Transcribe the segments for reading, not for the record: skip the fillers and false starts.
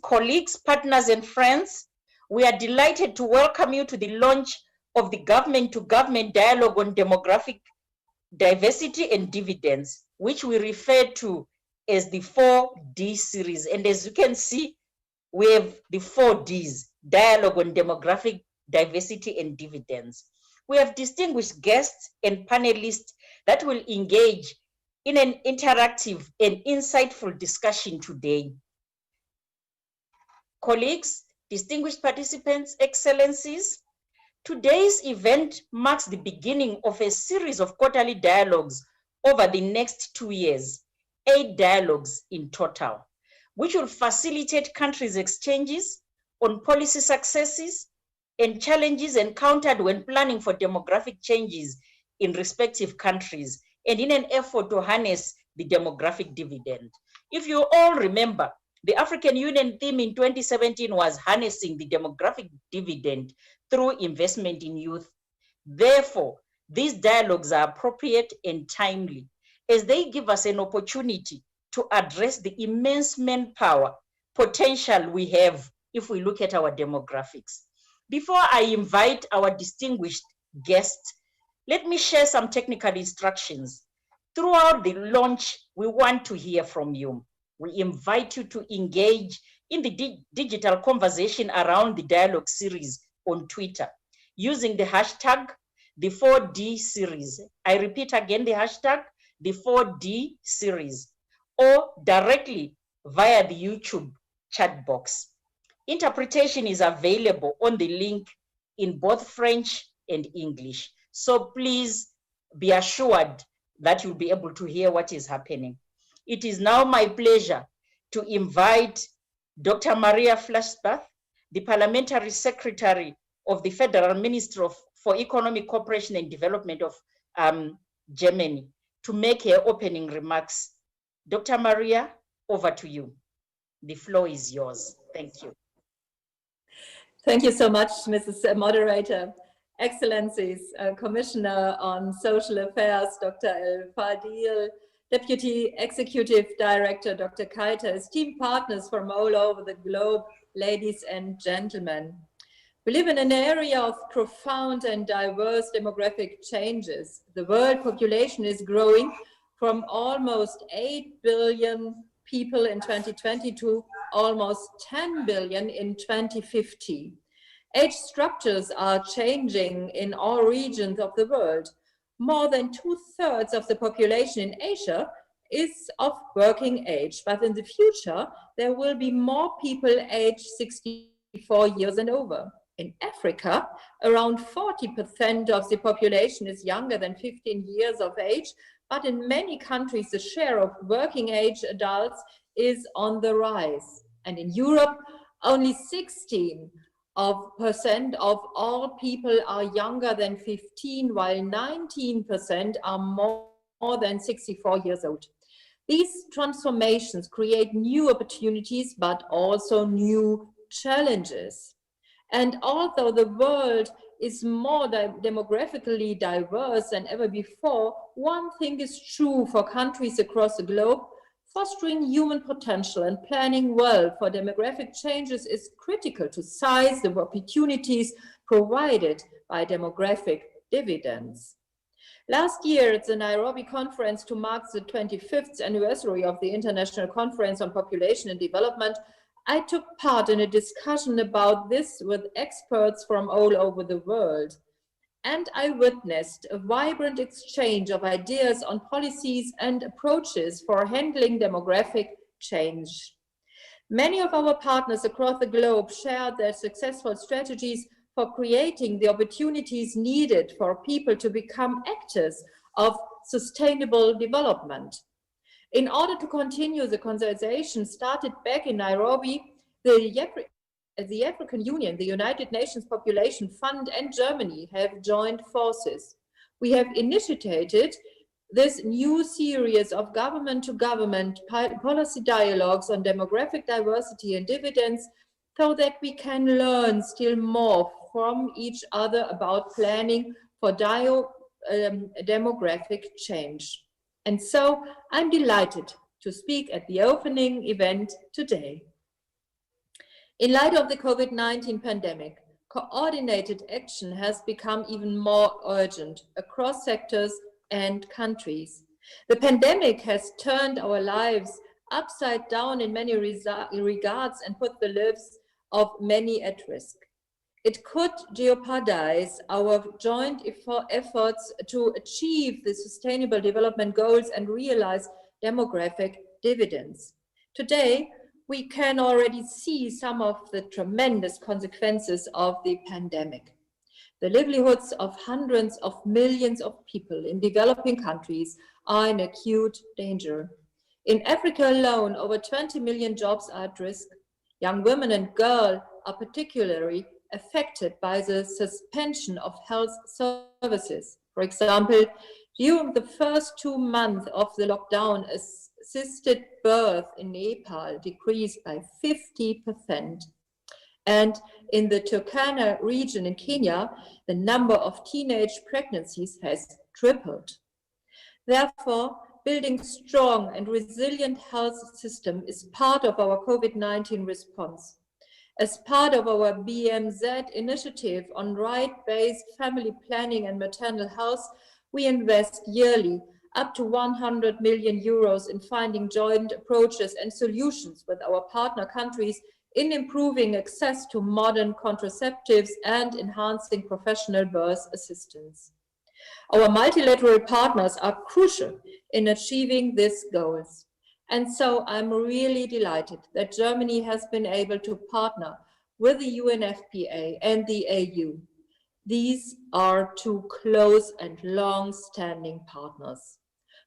colleagues, partners, and friends, we are delighted to welcome you to the launch of the Government-to-Government Dialogue on Demographic Diversity and Dividends, which we refer to as the 4D series. And as you can see, we have the 4Ds, Dialogue on Demographic Diversity and Dividends. We have distinguished guests and panelists that will engage in an interactive and insightful discussion today. Colleagues, distinguished participants, excellencies, today's event marks the beginning of a series of quarterly dialogues over the next 2 years, 8 dialogues in total, which will facilitate countries' exchanges on policy successes and challenges encountered when planning for demographic changes in respective countries and in an effort to harness the demographic dividend. If you all remember, the African Union theme in 2017 was harnessing the demographic dividend through investment in youth. Therefore, these dialogues are appropriate and timely as they give us an opportunity to address the immense manpower potential we have if we look at our demographics. Before I invite our distinguished guests, let me share some technical instructions. Throughout the launch, we want to hear from you. We invite you to engage in the digital conversation around the dialogue series on Twitter using the hashtag the 4D series. I repeat again, the hashtag the 4D series, or directly via the YouTube chat box. Interpretation is available on the link in both French and English. So please be assured that you'll be able to hear what is happening. It is now my pleasure to invite Dr. Maria Flashbath, the Parliamentary Secretary of the Federal Ministry for Economic Cooperation and Development of Germany, to make her opening remarks. Dr. Maria, over to you. The floor is yours. Thank you. Thank you so much, Mrs. Moderator. Excellencies, Commissioner on Social Affairs, Dr. El Fadil, Deputy Executive Director, Dr. Kaita, esteemed partners from all over the globe, ladies and gentlemen. We live in an area of profound and diverse demographic changes. The world population is growing from almost 8 billion people in 2020 to almost 10 billion in 2050. Age structures are changing in all regions of the world. More than 2/3 of the population in Asia is of working age, but in the future, there will be more people aged 64 years and over. In Africa, around 40% of the population is younger than 15 years of age, but in many countries, the share of working age adults is on the rise. And in Europe, only 16% of all people are younger than 15, while 19% are more than 64 years old. These transformations create new opportunities, but also new challenges. And although the world is more demographically diverse than ever before, one thing is true for countries across the globe: fostering human potential and planning well for demographic changes is critical to seize the opportunities provided by demographic dividends. Last year at the Nairobi conference, to mark the 25th anniversary of the International Conference on Population and Development, I took part in a discussion about this with experts from all over the world. And I witnessed a vibrant exchange of ideas on policies and approaches for handling demographic change. Many of our partners across the globe shared their successful strategies for creating the opportunities needed for people to become actors of sustainable development. In order to continue the conversation started back in Nairobi, the African Union, the United Nations Population Fund, and Germany have joined forces. We have initiated this new series of government-to-government policy dialogues on demographic diversity and dividends, so that we can learn still more from each other about planning for demographic change. And so I'm delighted to speak at the opening event today. In light of the COVID-19 pandemic, coordinated action has become even more urgent across sectors and countries. The pandemic has turned our lives upside down in many regards and put the lives of many at risk. It could jeopardize our joint efforts to achieve the Sustainable Development Goals and realize demographic dividends. Today, we can already see some of the tremendous consequences of the pandemic. The livelihoods of hundreds of millions of people in developing countries are in acute danger. In Africa alone, over 20 million jobs are at risk. Young women and girls are particularly affected by the suspension of health services. For example, during the first 2 months of the lockdown, assisted birth in Nepal decreased by 50%. And in the Turkana region in Kenya, the number of teenage pregnancies has tripled. Therefore, building strong and resilient health system is part of our COVID-19 response. As part of our BMZ initiative on right-based family planning and maternal health, we invest yearly up to 100 million euros in finding joint approaches and solutions with our partner countries in improving access to modern contraceptives and enhancing professional birth assistance. Our multilateral partners are crucial in achieving these goals. And so I'm really delighted that Germany has been able to partner with the UNFPA and the AU. These are two close and long-standing partners.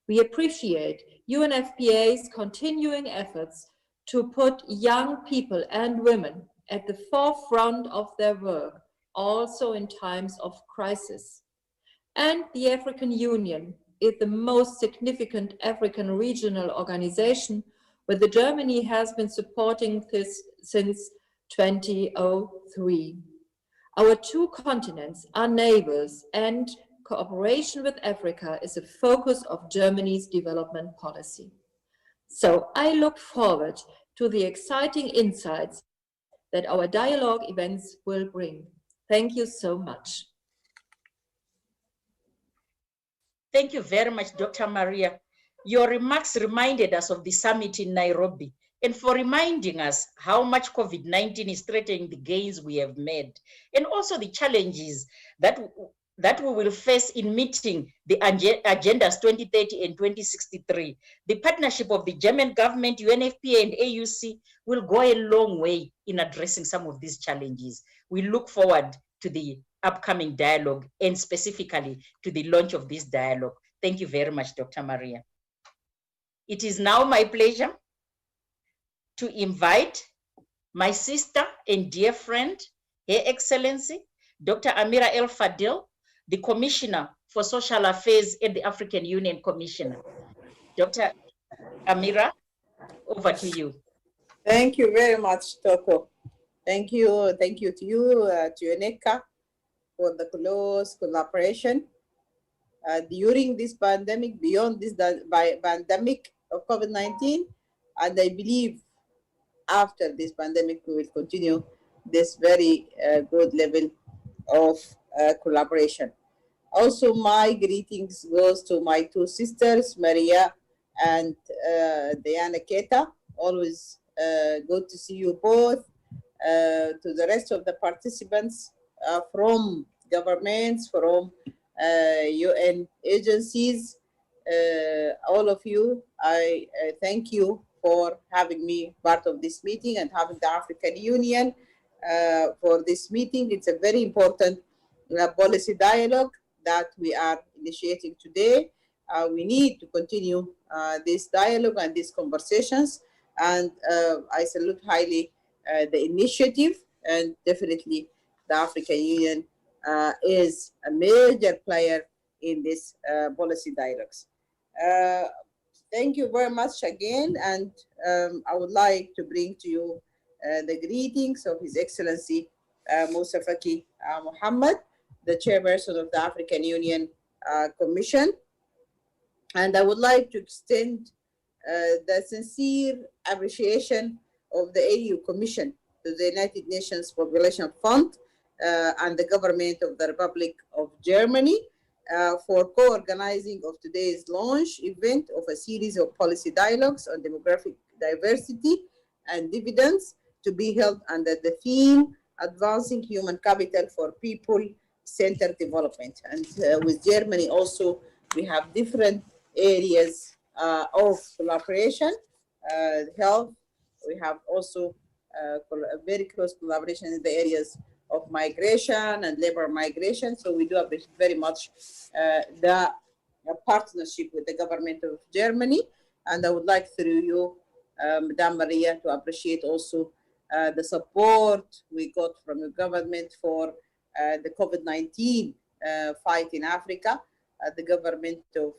We appreciate UNFPA's continuing efforts to put young people and women at the forefront of their work, also in times of crisis. And the African Union is the most significant African regional organization, where Germany has been supporting this since 2003. Our two continents are neighbors, and cooperation with Africa is a focus of Germany's development policy. So I look forward to the exciting insights that our dialogue events will bring. Thank you so much. Thank you very much, Dr. Maria. Your remarks reminded us of the summit in Nairobi and for reminding us how much COVID-19 is threatening the gains we have made and also the challenges that we will face in meeting the Agendas 2030 and 2063. The partnership of the German government, UNFPA and AUC will go a long way in addressing some of these challenges. We look forward to the upcoming dialogue and specifically to the launch of this dialogue. Thank you very much, Dr. Maria. It is now my pleasure to invite my sister and dear friend, Her Excellency, Dr. Amira El Fadil, the Commissioner for Social Affairs and the African Union Commissioner. Dr. Amira, over to you. Thank you very much, Toko. Thank you to you, to UNECA, for the close collaboration during this pandemic, beyond this pandemic of COVID-19, and I believe after this pandemic we will continue this very good level of collaboration. Also, my greetings goes to my two sisters, Maria and Diana Keta. Always good to see you both. To the rest of the participants from governments, from UN agencies, all of you, I thank you for having me part of this meeting and having the African Union for this meeting. It's a very important policy dialogue that we are initiating today. We need to continue this dialogue and these conversations, and I salute highly the initiative, and definitely the African Union is a major player in this policy dialogues. Thank you very much again, and I would like to bring to you the greetings of His Excellency Musa Faki Mohammed, the chairperson of the African Union Commission. And I would like to extend the sincere appreciation of the AU Commission, to the United Nations Population Fund and the government of the Republic of Germany for co-organizing of today's launch event of a series of policy dialogues on demographic diversity and dividends to be held under the theme Advancing Human Capital for People-Centered Development. And with Germany also, we have different areas of collaboration, health. We have also a very close collaboration in the areas of migration and labor migration. So we do appreciate very much the partnership with the government of Germany. And I would like through you, Madame Maria, to appreciate also the support we got from the government for the COVID-19 fight in Africa. The government of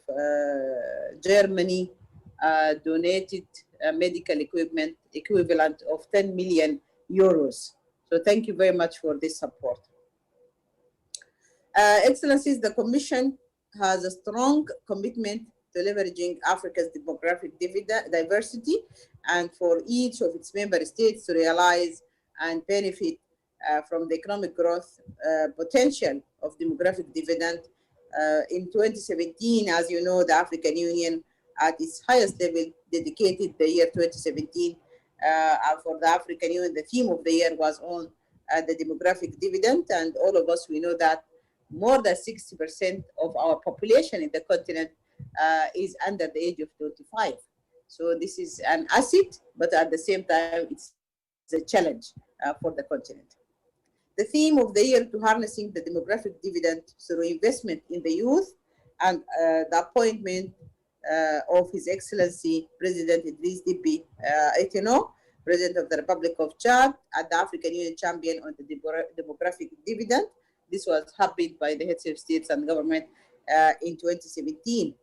Germany donated medical equipment equivalent of 10 million euros. So thank you very much for this support. Excellencies, the Commission has a strong commitment to leveraging Africa's demographic diversity and for each of its member states to realize and benefit from the economic growth potential of demographic dividend. In 2017, as you know, the African Union at its highest level dedicated the year 2017 for the African Union. The theme of the year was on the demographic dividend, and all of us, we know that more than 60% of our population in the continent is under the age of 25. So this is an asset, but at the same time, it's a challenge for the continent. The theme of the year to harnessing the demographic dividend through investment in the youth and the appointment of His Excellency President Idriss Déby Itno, President of the Republic of Chad, and the African Union champion on the demographic dividend. This was happened by the heads of states and government in 2017.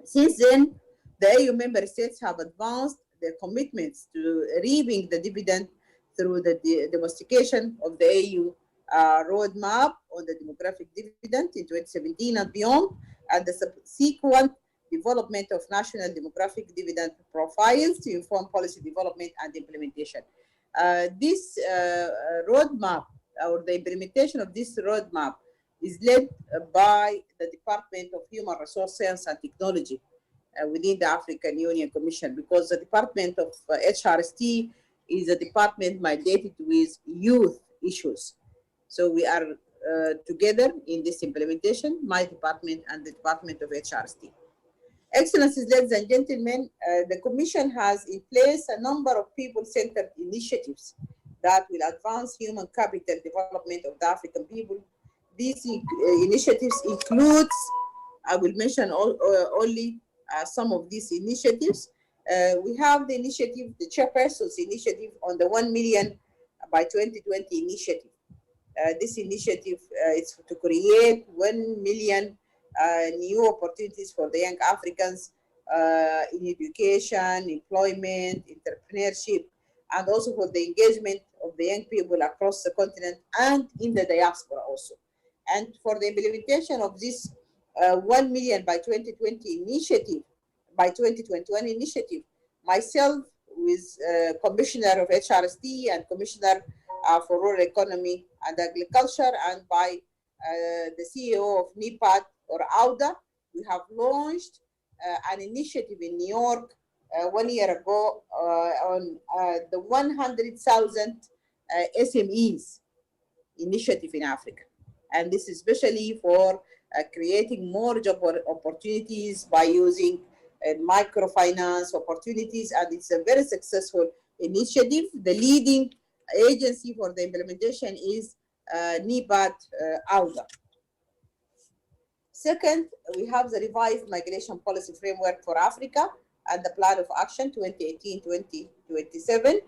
Since then, the AU member states have advanced their commitments to reaping the dividend through the domestication of the AU roadmap on the demographic dividend in 2017 and beyond, and the subsequent development of national demographic dividend profiles to inform policy development and implementation. This roadmap, or the implementation of this roadmap, is led by the Department of Human Resource Science and Technology within the African Union Commission, because the Department of HRST is a department mandated with youth issues. So we are together in this implementation, my department and the Department of HRST. Excellencies, ladies and gentlemen, the Commission has in place a number of people-centered initiatives that will advance human capital development of the African people. These initiatives include, I will mention only some of these initiatives. We have the initiative, the Chairperson's initiative on the 1 million by 2020 initiative. This initiative is to create 1 million new opportunities for the young Africans in education, employment, entrepreneurship, and also for the engagement of the young people across the continent and in the diaspora also. And for the implementation of this 1 million by 2020 initiative, by 2021 initiative, myself with Commissioner of HRST and Commissioner for Rural Economy and Agriculture, and by the CEO of NIPAD or AUDA, we have launched an initiative in New York 1 year ago on the 100,000 SMEs initiative in Africa. And this is especially for creating more job opportunities by using microfinance opportunities, and it's a very successful initiative. The leading agency for the implementation is NIPAD AUDA. Second, we have the revised migration policy framework for Africa and the plan of action 2018-2027.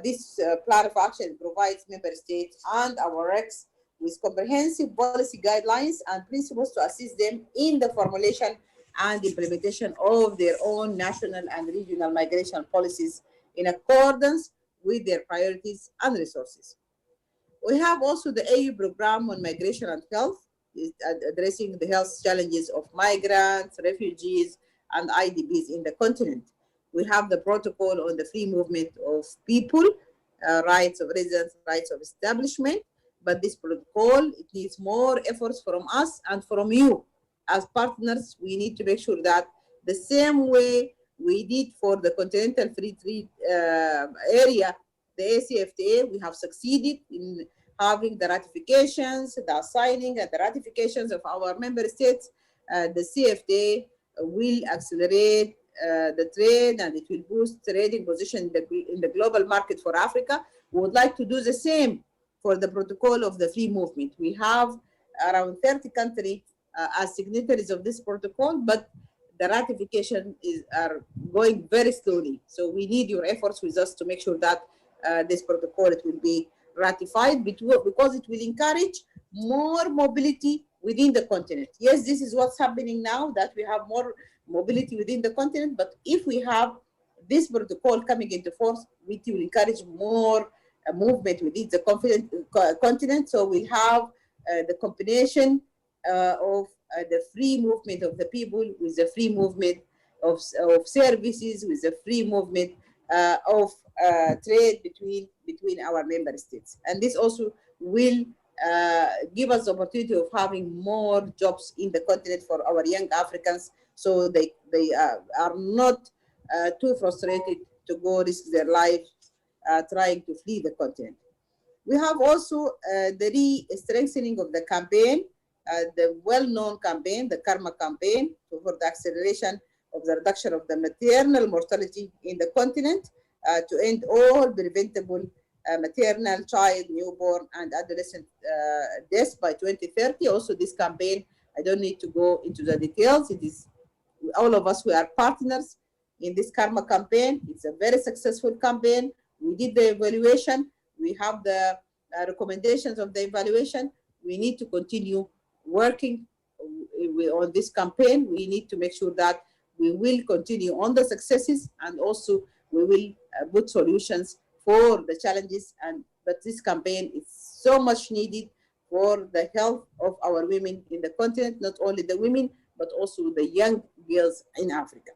This plan of action provides member states and our RECs with comprehensive policy guidelines and principles to assist them in the formulation and implementation of their own national and regional migration policies in accordance with their priorities and resources. We have also the AU Programme on Migration and Health, addressing the health challenges of migrants, refugees, and IDPs in the continent. We have the protocol on the free movement of people, rights of residence, rights of establishment. But this protocol, it needs more efforts from us and from you. As partners, we need to make sure that the same way we did for the Continental Free Trade Area, the ACFTA, we have succeeded in having the ratifications, the signing and the ratifications of our member states. The CFTA will accelerate the trade, and it will boost trading position in the global market for Africa. We would like to do the same for the protocol of the free movement. We have around 30 countries as signatories of this protocol, but the ratification are going very slowly. So we need your efforts with us to make sure that this protocol, it will be ratified, because it will encourage more mobility within the continent. Yes, this is what's happening now, that we have more mobility within the continent, but if we have this protocol coming into force, it will encourage more movement within the continent. So we have the combination of the free movement of the people with the free movement of services, with the free movement of trade between our member states. And this also will give us the opportunity of having more jobs in the continent for our young Africans, so they are not too frustrated to go risk their lives trying to flee the continent. We have also the re-strengthening of the campaign, the well-known campaign, the Karma campaign, for the acceleration of the reduction of the maternal mortality in the continent, to end all preventable maternal, child, newborn, and adolescent deaths by 2030. Also, this campaign, I don't need to go into the details. It is all of us, we are partners in this Karma campaign. It's a very successful campaign. We did the evaluation. We have the recommendations of the evaluation. We need to continue working on this campaign. We need to make sure that we will continue on the successes, and also we will put solutions for the challenges. But this campaign is so much needed for the health of our women in the continent, not only the women, but also the young girls in Africa.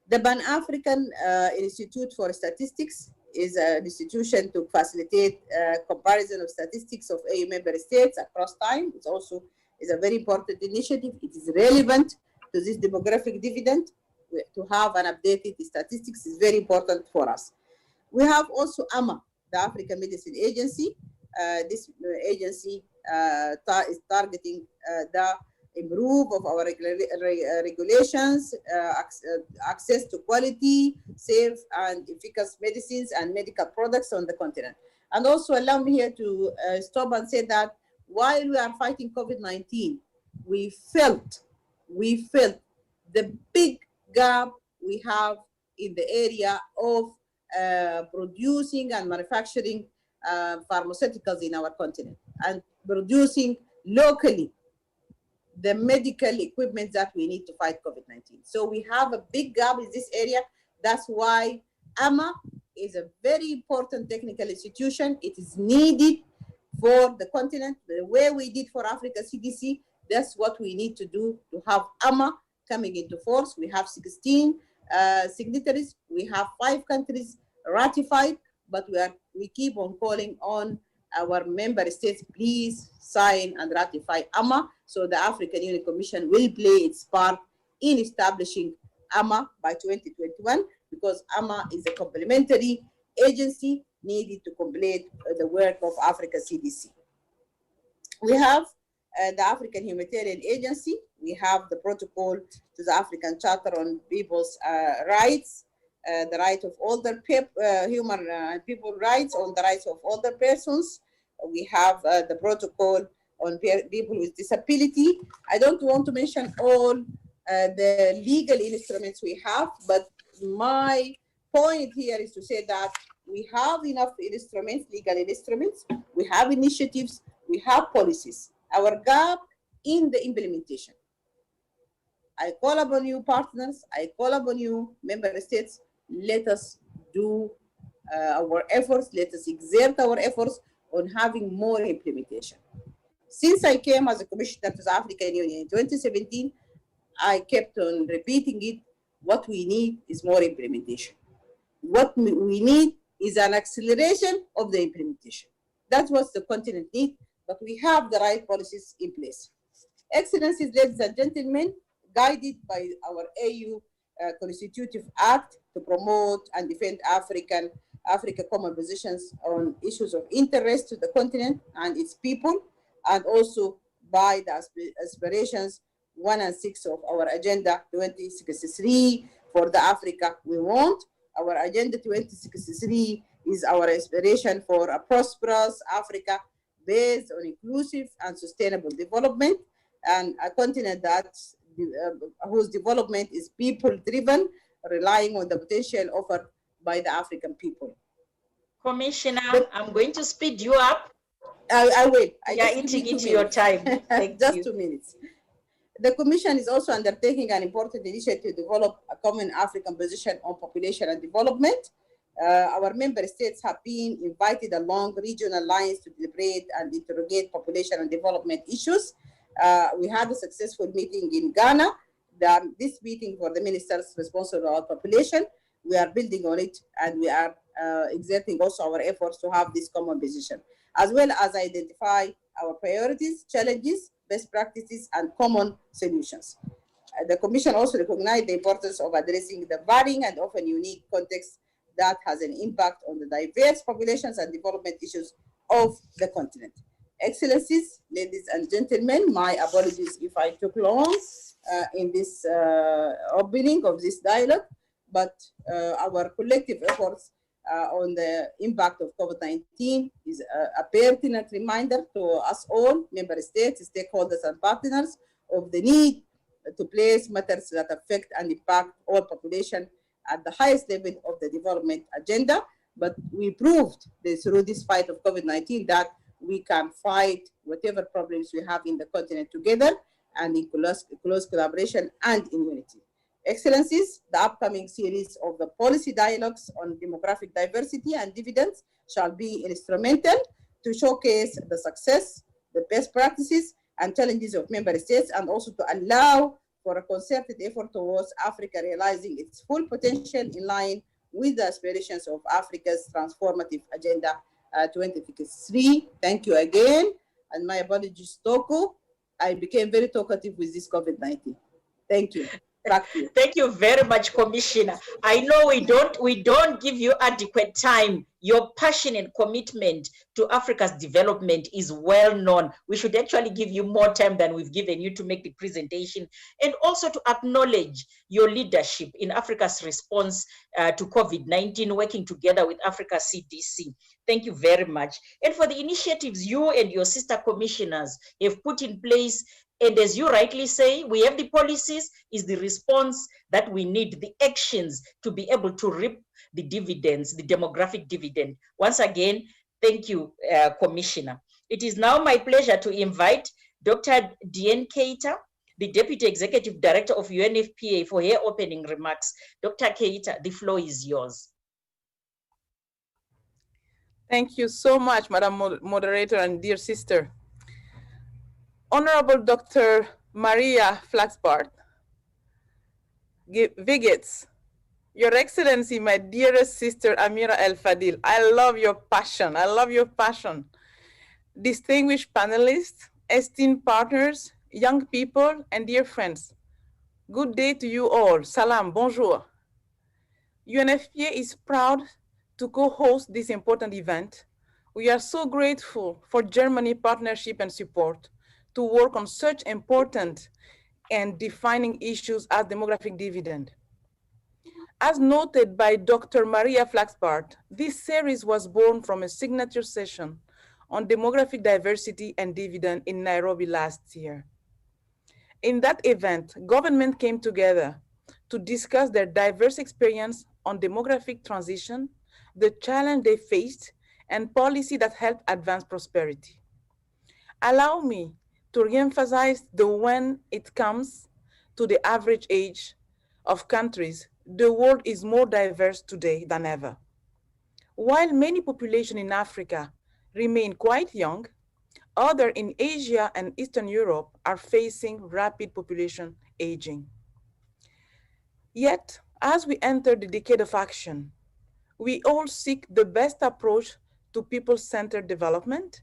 The Pan-African Institute for Statistics is an institution to facilitate comparison of statistics of AU member states across time. It also is a very important initiative. It is relevant to this demographic dividend. To have an updated statistics is very important for us. We have also AMA, the African Medicine Agency. This agency is targeting the improve of our regulations, access to quality, safe and efficacious medicines and medical products on the continent. And also allow me here to stop and say that while we are fighting COVID-19, we felt the big gap we have in the area of producing and manufacturing pharmaceuticals in our continent, and producing locally the medical equipment that we need to fight COVID-19. So we have a big gap in this area. That's why AMA is a very important technical institution. It is needed for the continent, the way we did for Africa CDC. That's what we need to do to have AMA coming into force. We have 16 signatories. We have 5 countries ratified, but we keep on calling on our member states, please sign and ratify AMA, so the African Union Commission will play its part in establishing AMA by 2021, because AMA is a complementary agency needed to complete the work of Africa CDC. We have the African Humanitarian Agency. We have the protocol to the African Charter on People's Rights, the right of older human people rights, on the rights of older persons. We have the protocol on people with disability. I don't want to mention all the legal instruments we have, but my point here is to say that we have enough instruments, legal instruments, we have initiatives, we have policies. Our gap in the implementation. I call upon you partners, I call upon you member states, let us do our efforts, let us exert our efforts on having more implementation. Since I came as a commissioner to the African Union in 2017, I kept on repeating it. What we need is more implementation. What we need is an acceleration of the implementation. That's what the continent needs, but we have the right policies in place. Excellencies, ladies and gentlemen, guided by our AU Constitutive Act to promote and defend Africa common positions on issues of interest to the continent and its people, and also by the aspirations 1 and 6 of our Agenda 2063 for the Africa we want. Our Agenda 2063 is our aspiration for a prosperous Africa based on inclusive and sustainable development, and a continent whose development is people-driven, relying on the potential offered by the African people. Commissioner, I'm going to speed you up. I will. You're eating into your time. Thank Just you. 2 minutes. The Commission is also undertaking an important initiative to develop a common African position on population and development. Our member states have been invited along regional lines to deliberate and interrogate population and development issues. We had a successful meeting in Ghana. This meeting for the ministers responsible for our population, we are building on it, and we are exerting also our efforts to have this common position, as well as identify our priorities, challenges, best practices, and common solutions. The Commission also recognized the importance of addressing the varying and often unique context that has an impact on the diverse populations and development issues of the continent. Excellencies, ladies and gentlemen, my apologies if I took long in this opening of this dialogue, but our collective efforts on the impact of COVID-19 is a pertinent reminder to us all, member states, stakeholders, and partners of the need to place matters that affect and impact all population at the highest level of the development agenda. But we proved through this fight of COVID-19 that we can fight whatever problems we have in the continent together and in close collaboration and in unity. Excellencies, the upcoming series of the policy dialogues on demographic diversity and dividends shall be instrumental to showcase the success, the best practices, and challenges of member states, and also to allow for a concerted effort towards Africa realizing its full potential in line with the aspirations of Africa's transformative agenda 2053. Thank you again, and my apologies, Toko. I became very talkative with this COVID-19. Thank you. Back to you. Thank you very much, Commissioner. I know we don't give you adequate time. Your passion and commitment to Africa's development is well known. We should actually give you more time than we've given you to make the presentation, and also to acknowledge your leadership in Africa's response to COVID-19, working together with Africa CDC. Thank you very much. And for the initiatives you and your sister commissioners have put in place. And as you rightly say, we have the policies, is the response that we need, the actions to be able to reap the dividends, the demographic dividend. Once again, thank you, Commissioner. It is now my pleasure to invite Dr. Diane Keita, the Deputy Executive Director of UNFPA, for her opening remarks. Dr. Keita, the floor is yours. Thank you so much, Madam Moderator and dear sister. Honorable Dr. Maria Flaxbart, Vigets, Your Excellency, my dearest sister Amira El Fadil, I love your passion. I love your passion. Distinguished panelists, esteemed partners, young people, and dear friends, good day to you all. Salam, bonjour. UNFPA is proud to co-host this important event. We are so grateful for Germany partnership and support to work on such important and defining issues as demographic dividend. As noted by Dr. Maria Flaxbart, this series was born from a signature session on demographic diversity and dividend in Nairobi last year. In that event, government came together to discuss their diverse experience on demographic transition, the challenge they faced, and policy that helped advance prosperity. Allow me to reemphasize that when it comes to the average age of countries, the world is more diverse today than ever. While many populations in Africa remain quite young, others in Asia and Eastern Europe are facing rapid population aging. Yet, as we enter the decade of action, We all seek the best approach to people-centered development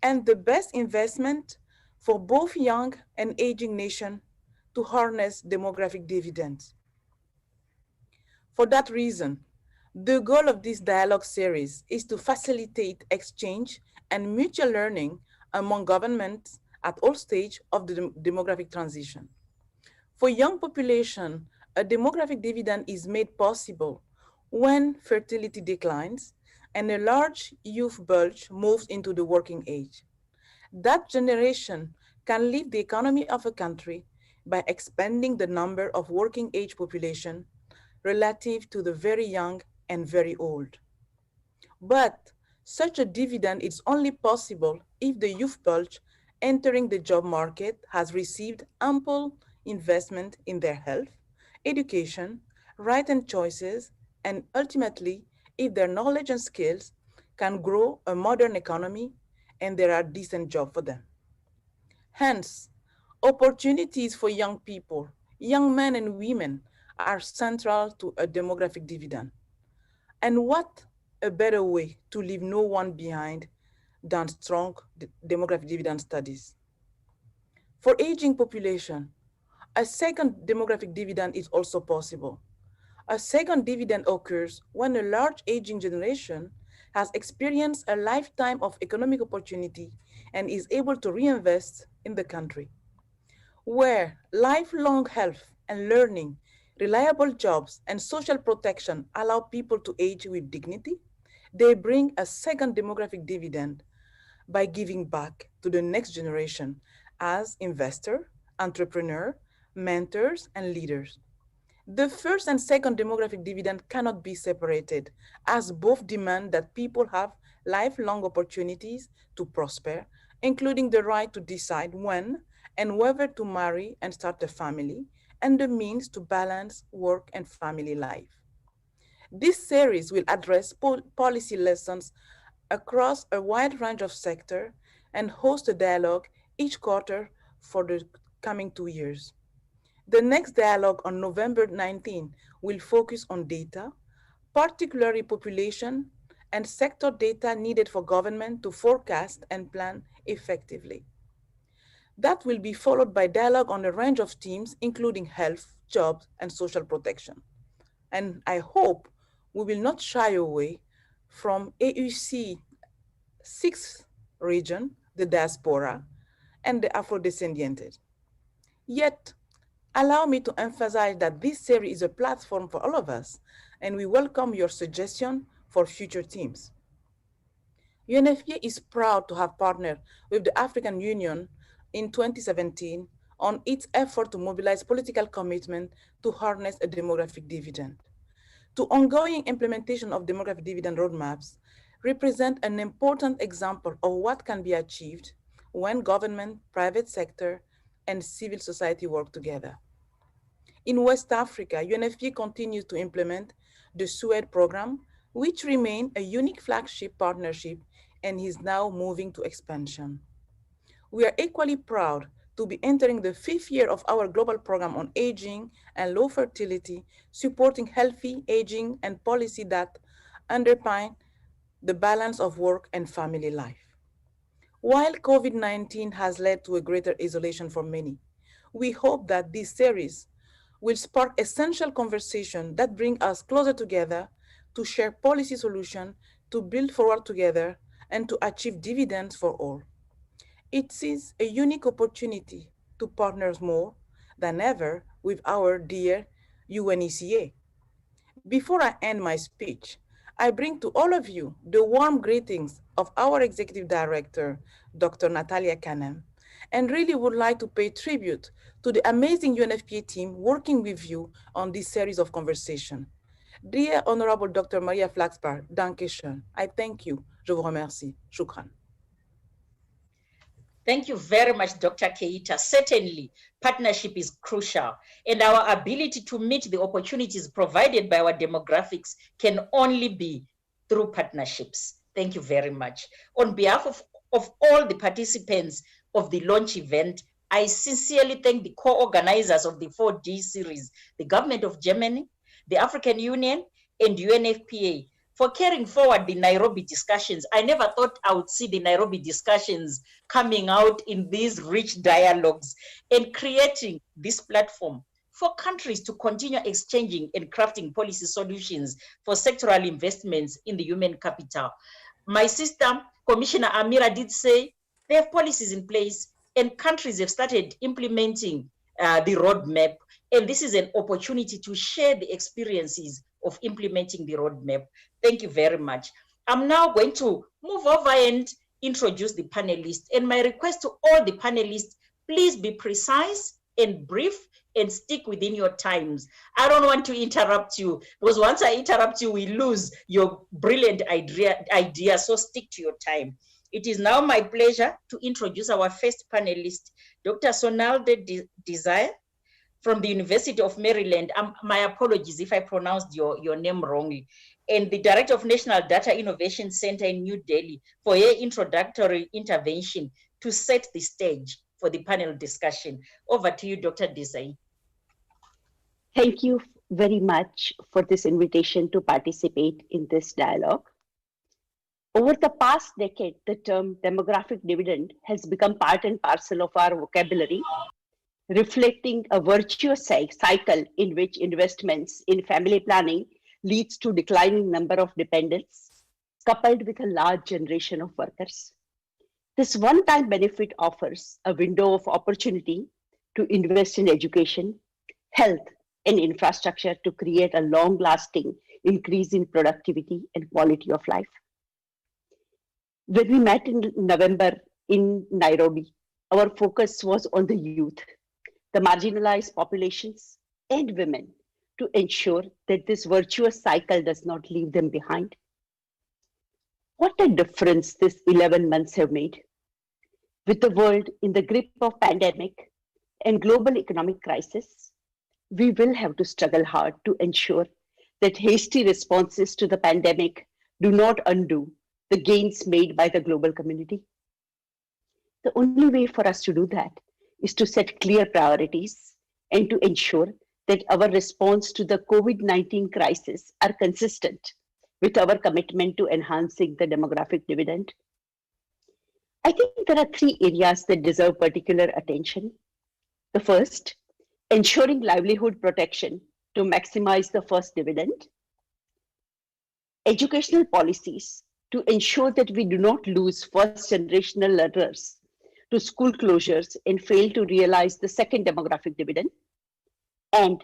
and the best investment for both young and aging nations to harness demographic dividends. For that reason, the goal of this dialogue series is to facilitate exchange and mutual learning among governments at all stages of the demographic transition. For young population, a demographic dividend is made possible when fertility declines and a large youth bulge moves into the working age. That generation can lift the economy of a country by expanding the number of working age population relative to the very young and very old. But such a dividend is only possible if the youth bulge entering the job market has received ample investment in their health, education, rights and choices, and ultimately, if their knowledge and skills can grow a modern economy and there are decent jobs for them. Hence, opportunities for young people, young men and women, are central to a demographic dividend. And what a better way to leave no one behind than strong demographic dividend studies. For aging population, a second demographic dividend is also possible. A second dividend occurs when a large aging generation has experienced a lifetime of economic opportunity and is able to reinvest in the country. Where lifelong health and learning, reliable jobs, and social protection allow people to age with dignity, they bring a second demographic dividend by giving back to the next generation as investor, entrepreneur, mentors, and leaders. The first and second demographic dividend cannot be separated, as both demand that people have lifelong opportunities to prosper, including the right to decide when and whether to marry and start a family, and the means to balance work and family life. This series will address policy lessons across a wide range of sectors and host a dialogue each quarter for the coming 2 years. The next dialogue on November 19 will focus on data, particularly population and sector data needed for government to forecast and plan effectively. That will be followed by dialogue on a range of themes, including health, jobs, and social protection. And I hope we will not shy away from AUC 6th region, the diaspora, and the Afro-descendiented. Yet, allow me to emphasize that this series is a platform for all of us, and we welcome your suggestion for future themes. UNFPA is proud to have partnered with the African Union in 2017 on its effort to mobilize political commitment to harness a demographic dividend. The ongoing implementation of demographic dividend roadmaps represent an important example of what can be achieved when government, private sector, and civil society work together. In West Africa, UNFPA continues to implement the SUED program, which remains a unique flagship partnership and is now moving to expansion. We are equally proud to be entering the 5th year of our global program on aging and low fertility, supporting healthy aging and policy that underpin the balance of work and family life. While COVID-19 has led to a greater isolation for many, we hope that this series will spark essential conversation that bring us closer together to share policy solutions, to build forward together, and to achieve dividends for all. It is a unique opportunity to partner more than ever with our dear UNECA. Before I end my speech, I bring to all of you the warm greetings of our Executive Director, Dr. Natalia Kanem, and really would like to pay tribute to the amazing UNFPA team working with you on this series of conversation. Dear Honorable Dr. Maria Flaxbar, danke schön. I thank you. Je vous remercie. Shukran. Thank you very much, Dr. Keita. Certainly, partnership is crucial, and our ability to meet the opportunities provided by our demographics can only be through partnerships. Thank you very much. On behalf of all the participants of the launch event, I sincerely thank the co-organizers of the 4D series, the government of Germany, the African Union, and UNFPA for carrying forward the Nairobi discussions. I never thought I would see the Nairobi discussions coming out in these rich dialogues and creating this platform for countries to continue exchanging and crafting policy solutions for sectoral investments in the human capital. My sister, Commissioner Amira, did say they have policies in place and countries have started implementing the roadmap. And this is an opportunity to share the experiences of implementing the roadmap. Thank you very much. I'm now going to move over and introduce the panelists. And my request to all the panelists, please be precise and brief and stick within your times. I don't want to interrupt you, because once I interrupt you, we lose your brilliant idea, so stick to your time. It is now my pleasure to introduce our first panelist, Dr. Sonalde Desire from the University of Maryland. My apologies if I pronounced your name wrongly. And the Director of National Data Innovation Center in New Delhi for her introductory intervention to set the stage for the panel discussion. Over to you, Dr. Desai. Thank you very much for this invitation to participate in this dialogue. Over the past decade, the term demographic dividend has become part and parcel of our vocabulary, reflecting a virtuous cycle in which investments in family planning leads to declining number of dependents, coupled with a large generation of workers. This one-time benefit offers a window of opportunity to invest in education, health, and infrastructure to create a long-lasting increase in productivity and quality of life. When we met in November in Nairobi, our focus was on the youth, the marginalized populations, and women to ensure that this virtuous cycle does not leave them behind. What a difference these 11 months have made. With the world in the grip of pandemic and global economic crisis, we will have to struggle hard to ensure that hasty responses to the pandemic do not undo the gains made by the global community. The only way for us to do that is to set clear priorities and to ensure that our response to the COVID-19 crisis are consistent with our commitment to enhancing the demographic dividend. I think there are three areas that deserve particular attention. The first, ensuring livelihood protection to maximize the first dividend. Educational policies to ensure that we do not lose first generational learners to school closures and fail to realize the second demographic dividend. And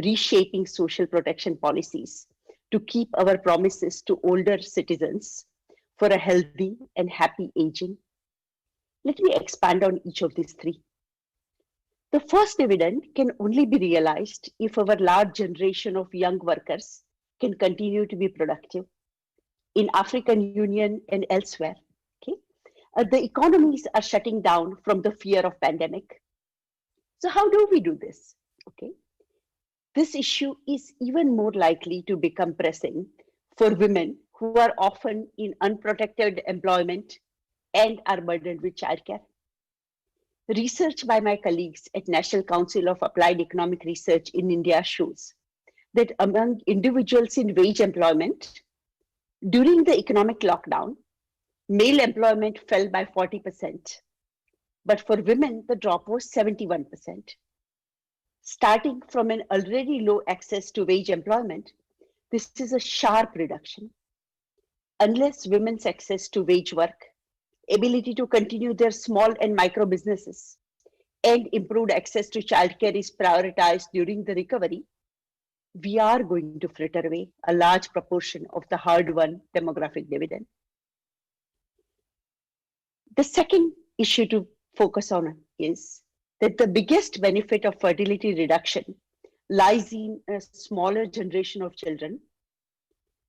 reshaping social protection policies to keep our promises to older citizens for a healthy and happy aging. Let me expand on each of these three. The first dividend can only be realized if our large generation of young workers can continue to be productive in African Union and elsewhere. Okay? The economies are shutting down from the fear of pandemic. So how do we do this? Okay. This issue is even more likely to become pressing for women who are often in unprotected employment and are burdened with childcare. Research by my colleagues at National Council of Applied Economic Research in India shows that among individuals in wage employment, during the economic lockdown, male employment fell by 40%, but for women, the drop was 71%. Starting from an already low access to wage employment, this is a sharp reduction. Unless women's access to wage work, ability to continue their small and micro businesses, and improved access to childcare is prioritized during the recovery, we are going to fritter away a large proportion of the hard-won demographic dividend. The second issue to focus on is that the biggest benefit of fertility reduction lies in a smaller generation of children.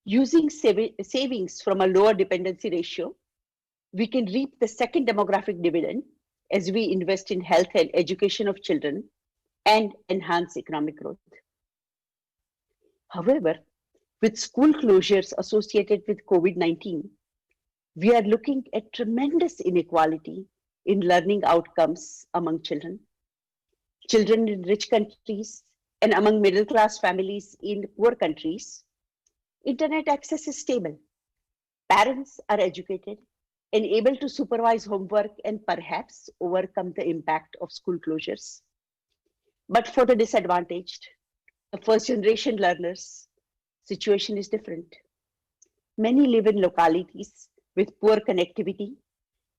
Using savings from a lower dependency ratio, we can reap the second demographic dividend as we invest in health and education of children and enhance economic growth. However, with school closures associated with COVID-19, we are looking at tremendous inequality in learning outcomes among children. Children in rich countries and among middle-class families in poor countries Internet access is stable. Parents are educated and able to supervise homework and perhaps overcome the impact of school closures. But for the disadvantaged, the first generation learners, situation is different. Many live in localities with poor connectivity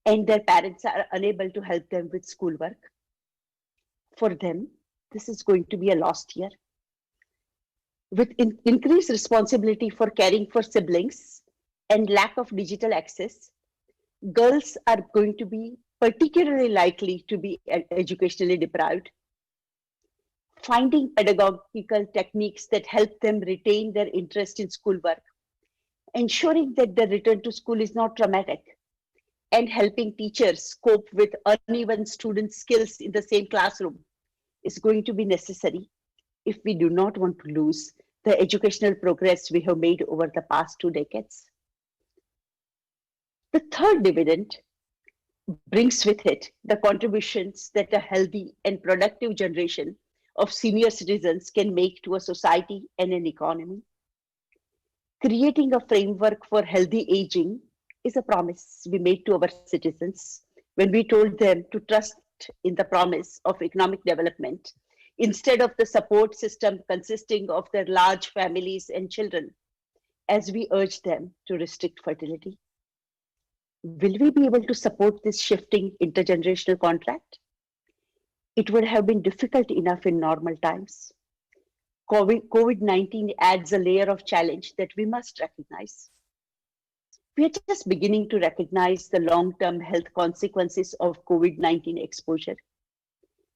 and their parents are unable to help them with schoolwork. For them, this is going to be a lost year. With increased responsibility for caring for siblings and lack of digital access, girls are going to be particularly likely to be educationally deprived. Finding pedagogical techniques that help them retain their interest in schoolwork, ensuring that their return to school is not traumatic, and helping teachers cope with uneven student skills in the same classroom is going to be necessary if we do not want to lose the educational progress we have made over the past 2 decades. The third dividend brings with it the contributions that a healthy and productive generation of senior citizens can make to a society and an economy. Creating a framework for healthy aging is a promise we made to our citizens when we told them to trust in the promise of economic development instead of the support system consisting of their large families and children, as we urged them to restrict fertility. Will we be able to support this shifting intergenerational contract? It would have been difficult enough in normal times. COVID-19 adds a layer of challenge that we must recognize. We are just beginning to recognize the long-term health consequences of COVID-19 exposure.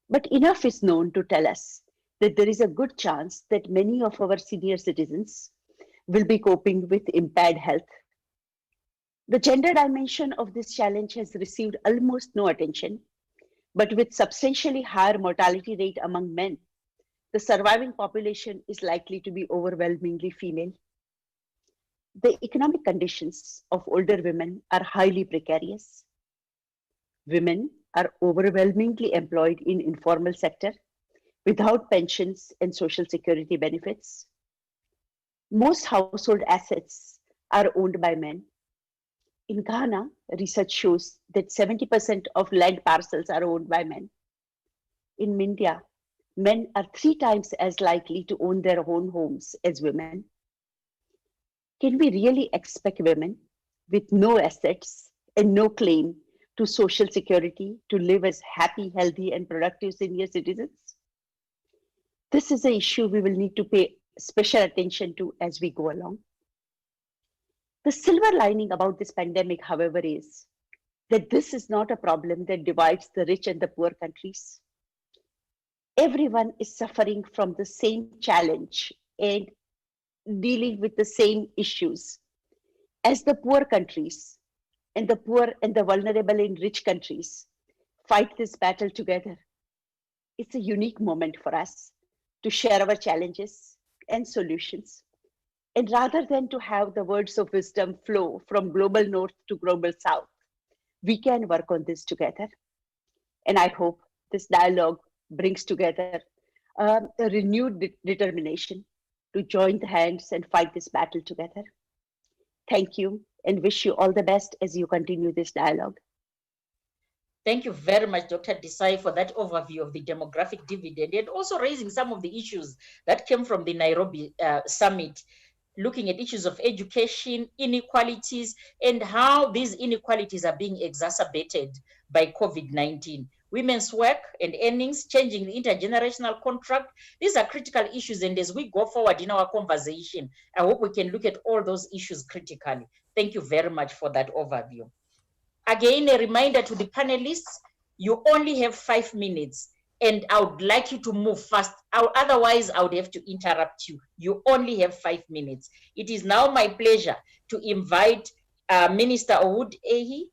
But enough is known to tell us that there is a good chance that many of our senior citizens will be coping with impaired health. The gender dimension of this challenge has received almost no attention, but with substantially higher mortality rate among men, the surviving population is likely to be overwhelmingly female. The economic conditions of older women are highly precarious. Women are overwhelmingly employed in informal sector without pensions and social security benefits. Most household assets are owned by men. In Ghana, research shows that 70% of land parcels are owned by men. In India, men are 3 times as likely to own their own homes as women. Can we really expect women with no assets and no claim to social security to live as happy, healthy, and productive senior citizens? This is an issue we will need to pay special attention to as we go along. The silver lining about this pandemic, however, is that this is not a problem that divides the rich and the poor countries. Everyone is suffering from the same challenge and dealing with the same issues as the poor countries, and the poor and the vulnerable in rich countries fight this battle together. It's a unique moment for us to share our challenges and solutions. And rather than to have the words of wisdom flow from global north to global south, we can work on this together. And I hope this dialogue brings together a renewed determination to join the hands and fight this battle together. Thank you and wish you all the best as you continue this dialogue. Thank you very much, Dr. Desai, for that overview of the demographic dividend and also raising some of the issues that came from the Nairobi Summit, looking at issues of education, inequalities, and how these inequalities are being exacerbated by COVID-19. Women's work and earnings, changing the intergenerational contract. These are critical issues, and as we go forward in our conversation, I hope we can look at all those issues critically. Thank you very much for that overview. Again, a reminder to the panelists, you only have 5 minutes, and I would like you to move fast. Otherwise, I would have to interrupt you. You only have 5 minutes. It is now my pleasure to invite Minister Owud Ehi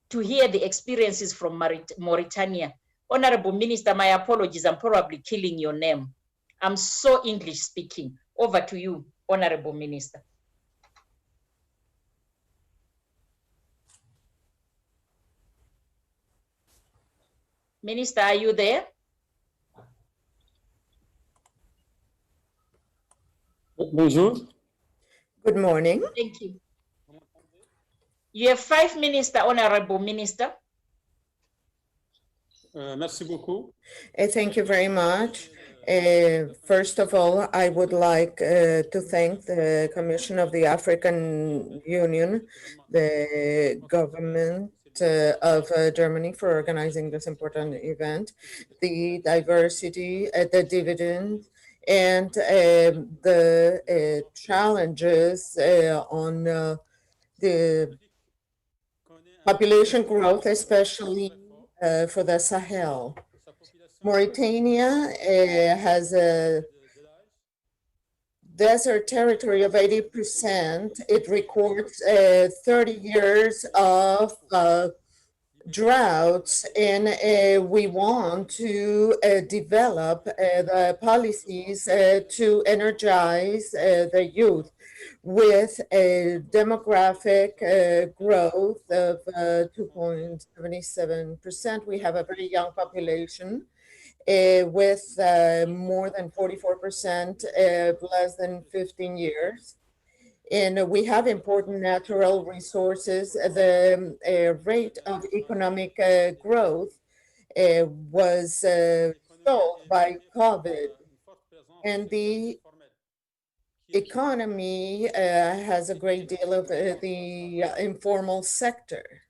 to hear the experiences from Mauritania. Honorable Minister, my apologies, I'm probably killing your name. I'm so English speaking. Over to you, Honorable Minister. Minister, are you there? Bonjour. Good morning. Thank you. You have 5 minutes, the Honorable Minister. Merci beaucoup. Thank you very much. First of all, I would like to thank the Commission of the African Union, the government of Germany for organizing this important event, the diversity, the dividend, and the challenges on the population growth, especially for the Sahel. Mauritania has a desert territory of 80%. It records 30 years of droughts, and we want to develop the policies to energize the youth with a demographic growth of 2.77%. We have a very young population with more than 44% less than 15 years. And we have important natural resources. The rate of economic growth was stalled by COVID, and the economy has a great deal of the informal sector.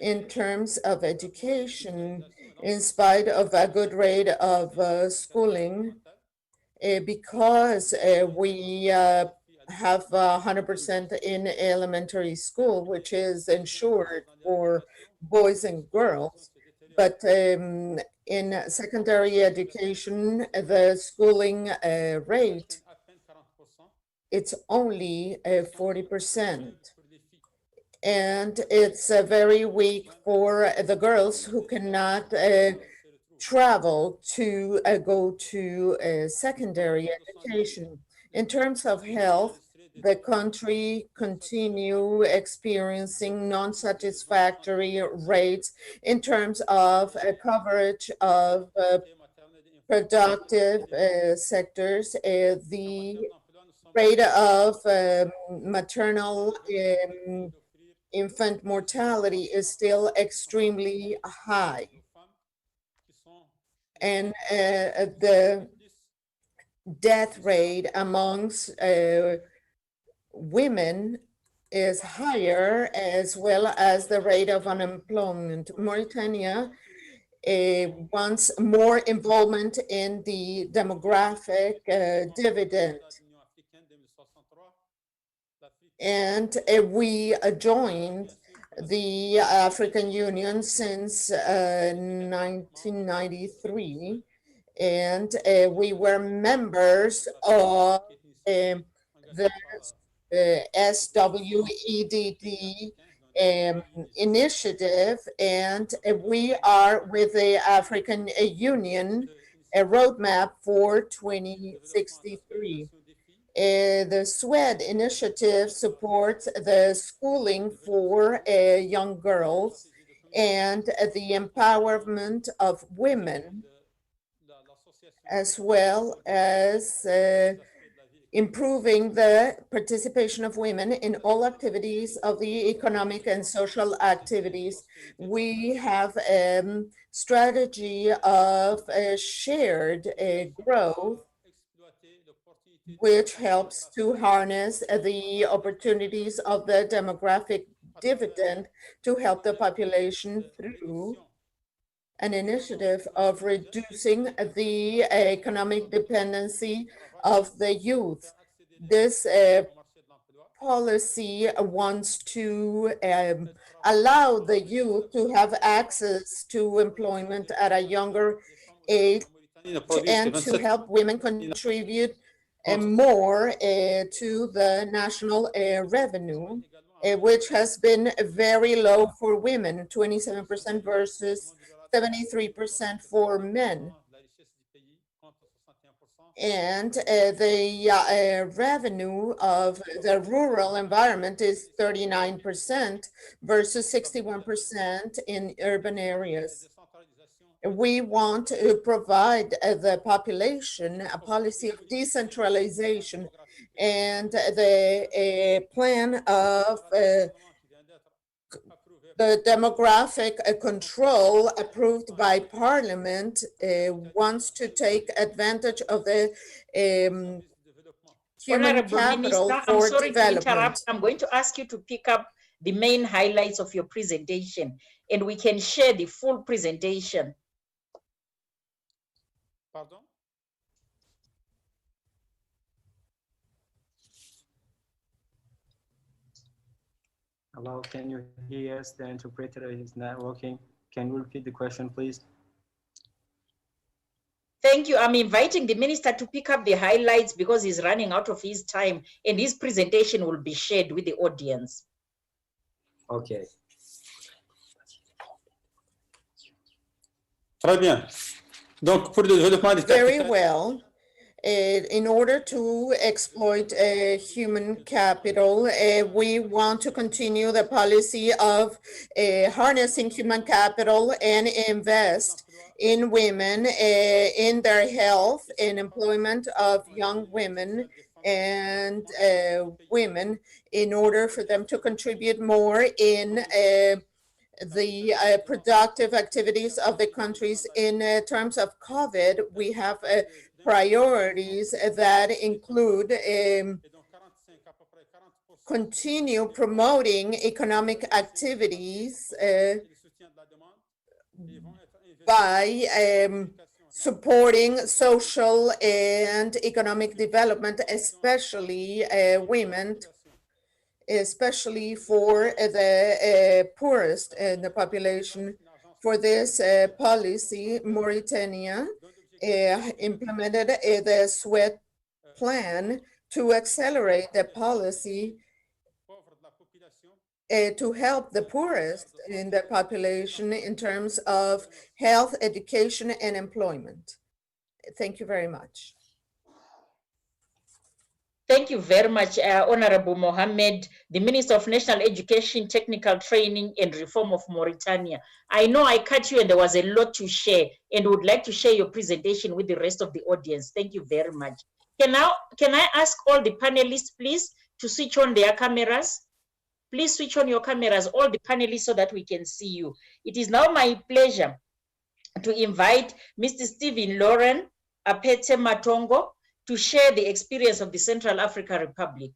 In terms of education, in spite of a good rate of schooling, because we have 100% in elementary school, which is ensured for boys and girls. But in secondary education, the schooling rate, it's only 40%. And it's very weak for the girls who cannot travel to go to secondary education. In terms of health, the country continue experiencing non-satisfactory rates in terms of coverage of productive sectors. The rate of maternal infant mortality is still extremely high. And the death rate amongst women is higher, as well as the rate of unemployment. Mauritania wants more involvement in the demographic dividend. And we joined the African Union since 1993, and we were members of the SWEDD initiative, and we are with the African Union a roadmap for 2063. The SWED initiative supports the schooling for young girls and the empowerment of women, as well as improving the participation of women in all activities of the economic and social activities. We have a strategy of shared growth, which helps to harness the opportunities of the demographic dividend to help the population through an initiative of reducing the economic dependency of the youth. This policy wants to allow the youth to have access to employment at a younger age and to help women contribute more to the national revenue, which has been very low for women, 27% versus 73% for men. And the revenue of the rural environment is 39% versus 61% in urban areas. We want to provide the population a policy of decentralization and the plan of the demographic control approved by Parliament wants to take advantage of the human Honorable capital Minister, I'm for sorry to development. interrupt. I'm going to ask you to pick up the main highlights of your presentation, and we can share the full presentation. Pardon? Hello, can you hear us? The interpreter is not working. Can you repeat the question, please? Thank you. I'm inviting the minister to pick up the highlights because he's running out of his time, and his presentation will be shared with the audience. Okay. Très bien. Donc, pour le développement des Very capitales, well. In order to exploit human capital, we want to continue the policy of harnessing human capital and invest in women, in their health, in employment of young women and women, in order for them to contribute more in the productive activities of the countries. In terms of COVID, we have priorities that include continue promoting economic activities by supporting social and economic development, especially women, especially for the poorest in the population. For this policy, Mauritania implemented the SWET plan to accelerate the policy to help the poorest in the population in terms of health, education, and employment. Thank you very much. Thank you very much, Honorable Mohammed, the Minister of National Education, Technical Training and Reform of Mauritania. I know I cut you and there was a lot to share, and would like to share your presentation with the rest of the audience. Thank you very much. Can I ask all the panelists, please, to switch on their cameras? Please switch on your cameras, all the panelists, so that we can see you. It is now my pleasure to invite Mr. Stephen Lauren Apete Matongo to share the experience of the Central African Republic.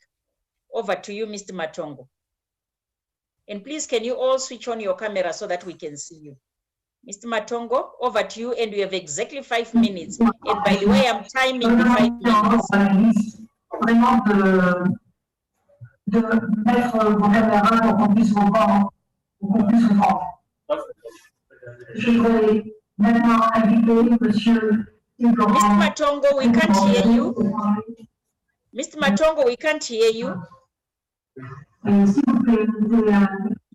Over to you, Mr. Matongo. And please, can you all switch on your camera so that we can see you? Mr. Matongo, over to you, and we have exactly 5 minutes. And by the way, I'm timing the 5 minutes. De mettre vos caméras pour qu'on puisse vous voir, pour qu'on puisse vous voir. Je voudrais maintenant inviter Monsieur Mr. Matongo, we can't hear you. Mr. Matongo, we can't hear you. S'il vous plaît, mettez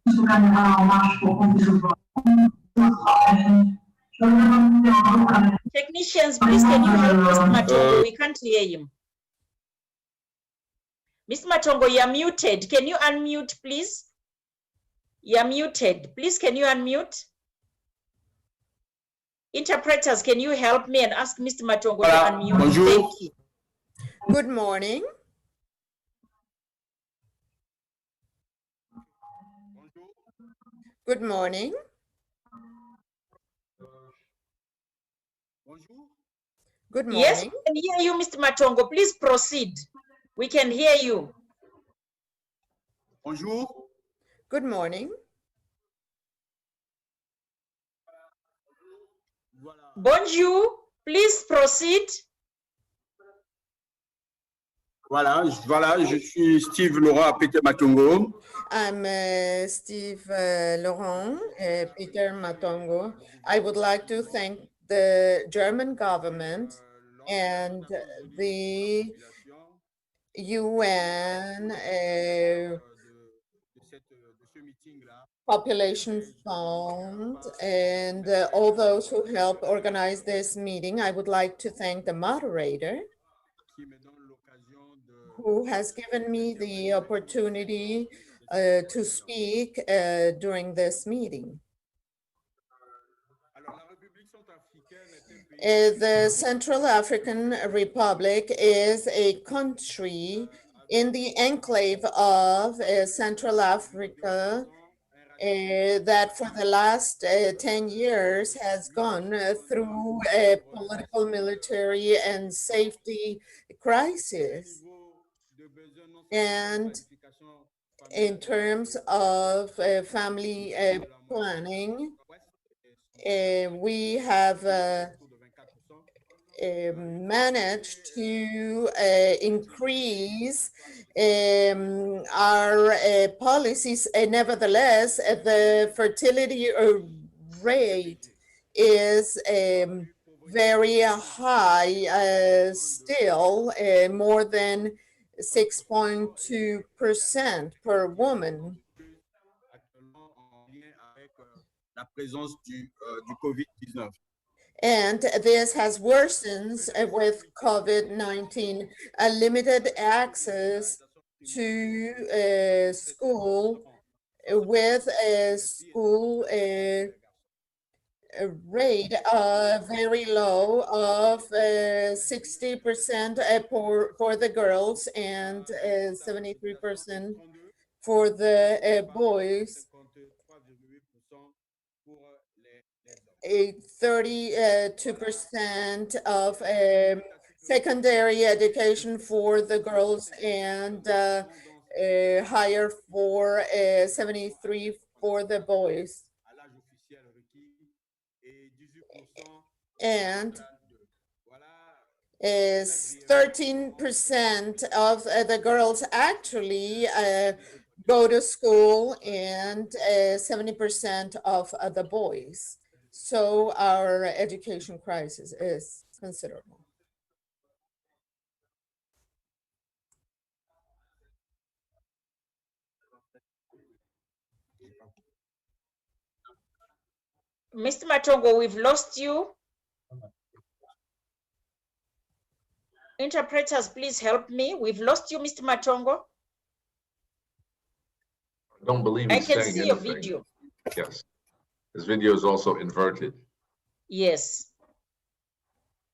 vos caméras en marche pour qu'on puisse vous voir. Technicians, please, can you help Mr. Matongo? We can't hear him. Mr. Matongo, you're muted. Can you unmute, please? You're muted. Please, can you unmute? Interpreters, can you help me and ask Mr. Matongo to unmute? Bonjour. Thank you. Good morning. Good morning. Good morning. Yes, we can hear you, Mr. Matongo. Please proceed. We can hear you. Bonjour. Good morning. Bonjour, please proceed. Voilà, je suis Steve Laurent Apete Matongo. I'm Steve Laurent, Peter Matongo. I would like to thank the German government and the UN Population Fund and all those who helped organize this meeting. I would like to thank the moderator who has given me the opportunity to speak during this meeting. The Central African Republic is a country in the enclave of Central Africa that for the last 10 years has gone through a political, military, and safety crisis. And in terms of family planning, we have managed to increase our policies. Nevertheless, the fertility rate is very high still, more than 6.2% per woman. La présence du COVID-19. And this has worsened with COVID-19, a limited access to school with a school rate very low of 60% for the girls and 73% for the boys. 32% of secondary education for the girls and higher for 73 for the boys. And is 13% of the girls actually go to school and 70% of the boys. So our education crisis is considerable. Mr. Matongo, we've lost you. Interpreters, please help me. We've lost you, Mr. Matongo. I don't believe I he's can saying see your anything. video. Yes. His video is also inverted. Yes.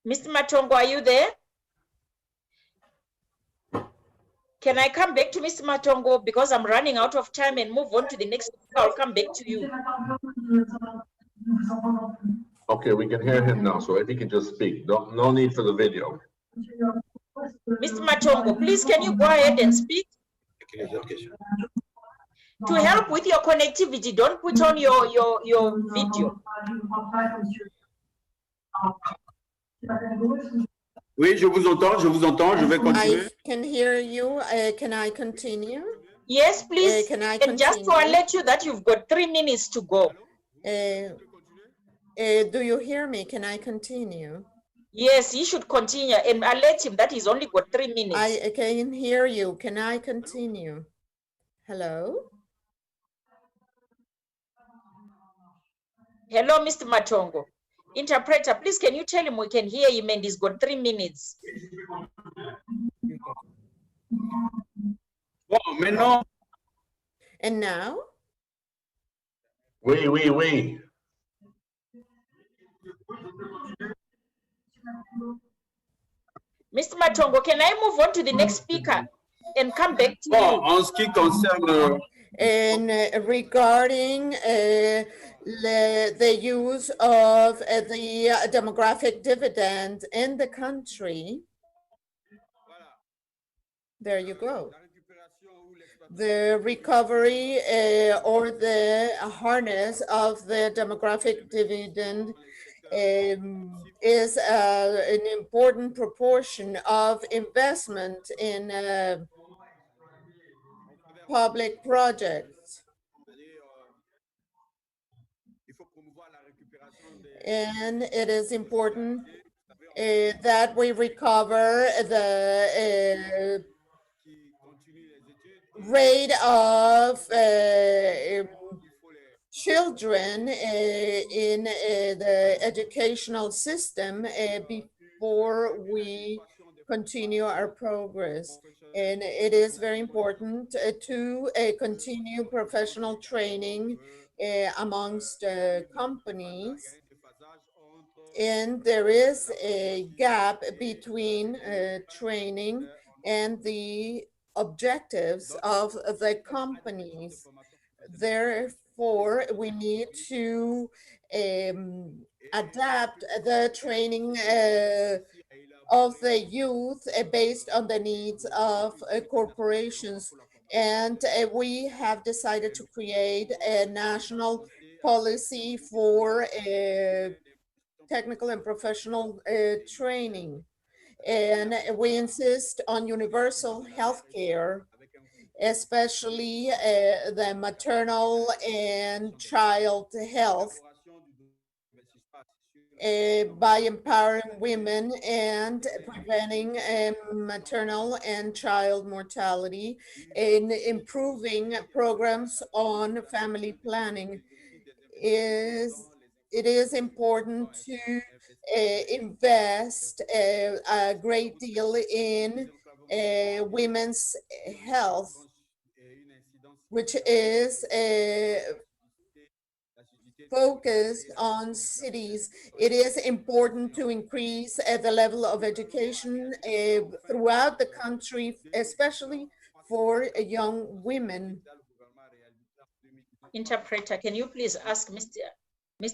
Mr. Matongo, are you there? Can I come back to Mr. Matongo because I'm running out of time and move on to the next? I'll come back to you. Okay, we can hear him now, so if he can just speak. No need for the video. Mr. Matongo, please can you go ahead and speak? To help with your connectivity, don't put on your video. Oui, je vous entends, je vais continuer. I can hear you. Can I continue? Yes, please. Can I And just to continue? alert you that you've got 3 minutes to go. Do you hear me? Can I continue? Yes, he should continue and alert him that he's only got 3 minutes. I can hear you. Can I continue? Hello? Hello, Mr. Matongo. Interpreter, please can you tell him we can hear him and he's got 3 minutes. Bon, maintenant. And now? Oui. Mr. Matongo, can I move on to the next speaker and come back to Bon, you? en ce qui concerne And regarding the use of the demographic dividend in the country, there you go. The recovery or the harness of the demographic dividend is an important proportion of investment in public projects. And it is important that we recover the rate of children in the educational system before we continue our progress. And it is very important to continue professional training amongst companies And there is a gap between training and the objectives of the companies. Therefore, we need to adapt the training of the youth based on the needs of corporations. And we have decided to create a national policy for technical and professional training. And we insist on universal health care, especially the maternal and child health, by empowering women and preventing maternal and child mortality, and improving programs on family planning. It is important to invest a great deal in women's health, which is focused on cities. It is important to increase the level of education throughout the country, especially for young women. Interpreter, can you please ask Mr.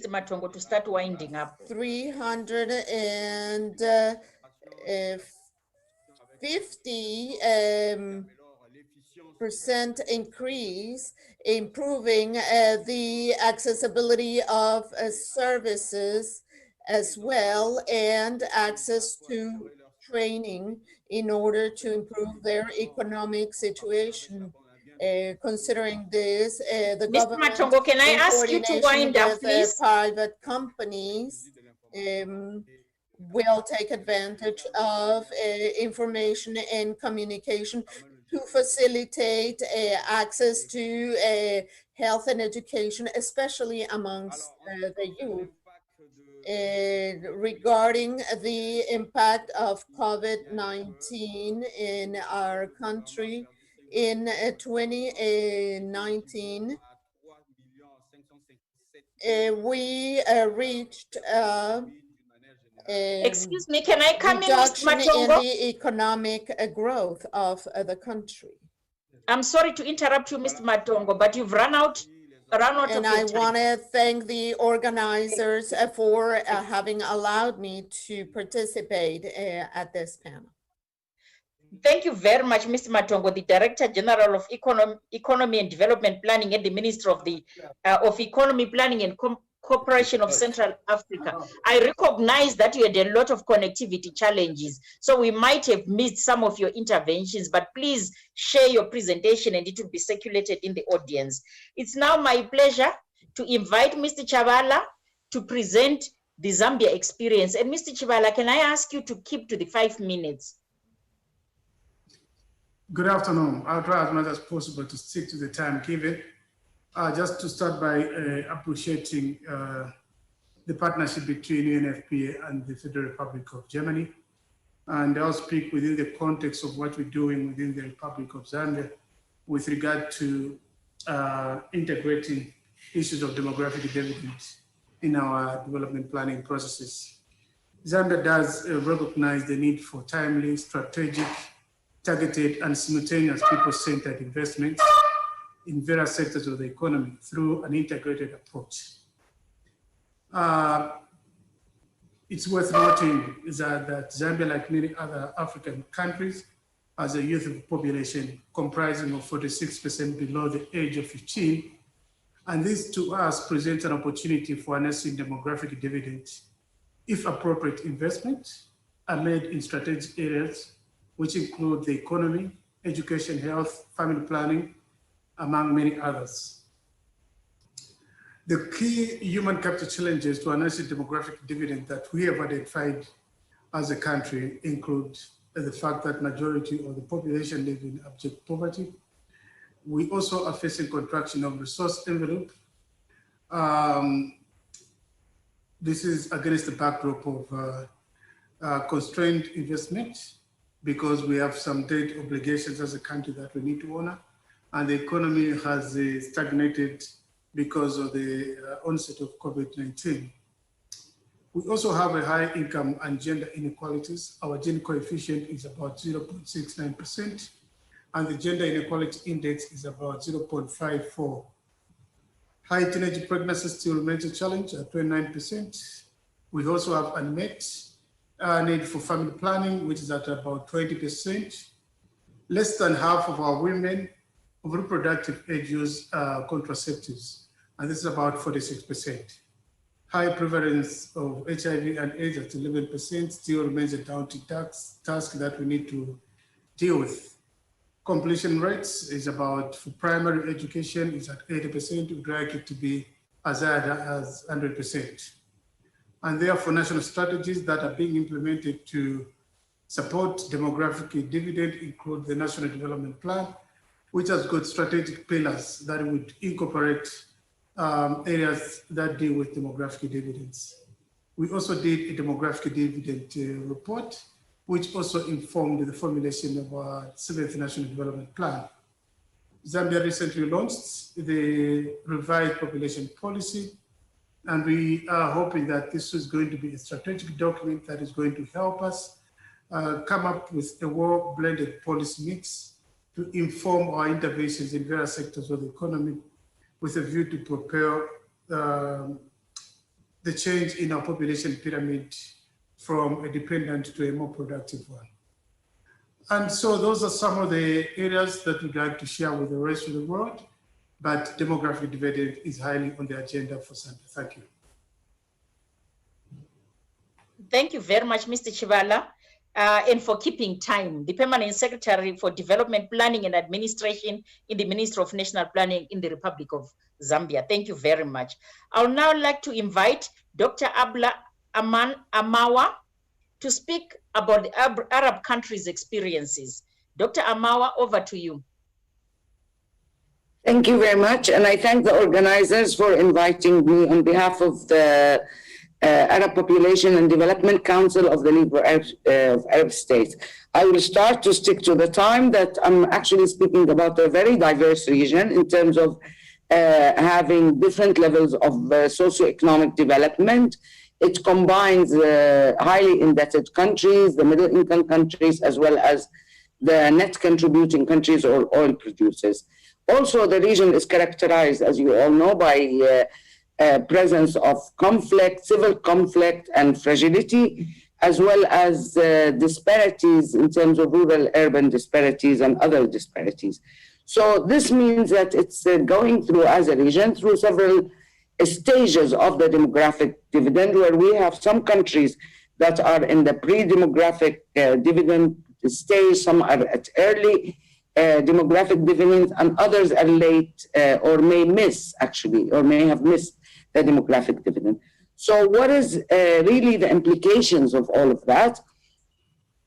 Matongo to start winding up? 350% increase, improving the accessibility of services as well, and access to training in order to improve their economic situation. Considering this, the Mr. government, Matongo, can I in ask you to coordination wind up, with please? private companies, will take advantage of information and communication to facilitate access to health and education, especially amongst the youth. Regarding the impact of COVID-19 in our country, in 2019, we reached excuse me, can I come in, Mr. reduction in Matongo? the economic growth of the country. I'm sorry to interrupt you, Mr. Matongo, but you've run out And of I your time. want to thank the organizers for having allowed me to participate at this panel. Thank you very much, Mr. Matongo, the Director General of Economy and Development Planning at the Ministry of Economy Planning and Cooperation of Central Africa. I recognize that you had a lot of connectivity challenges, so we might have missed some of your interventions, but please share your presentation and it will be circulated in the audience. It's now my pleasure to invite Mr. Chavala to present the Zambia experience. And Mr. Chavala, can I ask you to keep to the 5 minutes? Good afternoon. I'll try as much as possible to stick to the time given. Just to start by appreciating the partnership between Unfpa and the Federal Republic of Germany. And I'll speak within the context of what we're doing within the Republic of Zambia with regard to integrating issues of demographic development in our development planning processes. Zambia does recognize the need for timely, strategic, targeted, and simultaneous people-centered investments in various sectors of the economy through an integrated approach. It's worth noting that Zambia, like many other African countries, has a youth population comprising of 46% below the age of 15. And this to us presents an opportunity for harnessing demographic dividends if appropriate investments are made in strategic areas, which include the economy, education, health, family planning, among many others. The key human capital challenges to harness the demographic dividend that we have identified as a country include the fact that majority of the population live in abject poverty. We also are facing contraction of resource envelope. This is against the backdrop of constrained investment, because we have some debt obligations as a country that we need to honor. And the economy has stagnated because of the onset of COVID-19. We also have a high income and gender inequalities. Our Gini coefficient is about 0.69%, and the gender inequality index is about 0.54. High teenage pregnancy still remains a challenge at 29%. We also have unmet need for family planning, which is at about 20%. Less than half of our women of reproductive age use contraceptives, and this is about 46%. High prevalence of HIV and AIDS at 11% still remains a daunting task that we need to deal with. Completion rates is about, for primary education, is at 80%. We'd like it to be as high as 100%. And therefore, national strategies that are being implemented to support demographic dividend include the National Development Plan, which has got strategic pillars that would incorporate areas that deal with demographic dividends. We also did a demographic dividend report, which also informed the formulation of our 7th National Development Plan. Zambia recently launched the revised population policy, and we are hoping that this is going to be a strategic document that is going to help us come up with a well-blended policy mix to inform our interventions in various sectors of the economy with a view to propel the change in our population pyramid from a dependent to a more productive one. And so those are some of the areas that we'd like to share with the rest of the world, but demographic dividend is highly on the agenda for Zambia. Thank you. Thank you very much, Mr. Chivala, and for keeping time. The Permanent Secretary for Development Planning and Administration in the Ministry of National Planning in the Republic of Zambia. Thank you very much. I would now like to invite Dr. Abla Amawa to speak about the Arab countries' experiences. Dr. Amawa, over to you. Thank you very much, and I thank the organizers for inviting me on behalf of the Arab Population and Development Council of the League of Arab States. I will start to stick to the time that I'm actually speaking about a very diverse region in terms of having different levels of socioeconomic development. It combines highly indebted countries, the middle income countries, as well as the net contributing countries or oil producers. Also, the region is characterized, as you all know, by presence of conflict, civil conflict and fragility, as well as disparities in terms of rural-urban disparities and other disparities. So this means that it's going through, as a region, through several stages of the demographic dividend, where we have some countries that are in the pre-demographic dividend stage, some are at early demographic dividends, and others are late or may miss, actually, or may have missed the demographic dividend. So what is really the implications of all of that?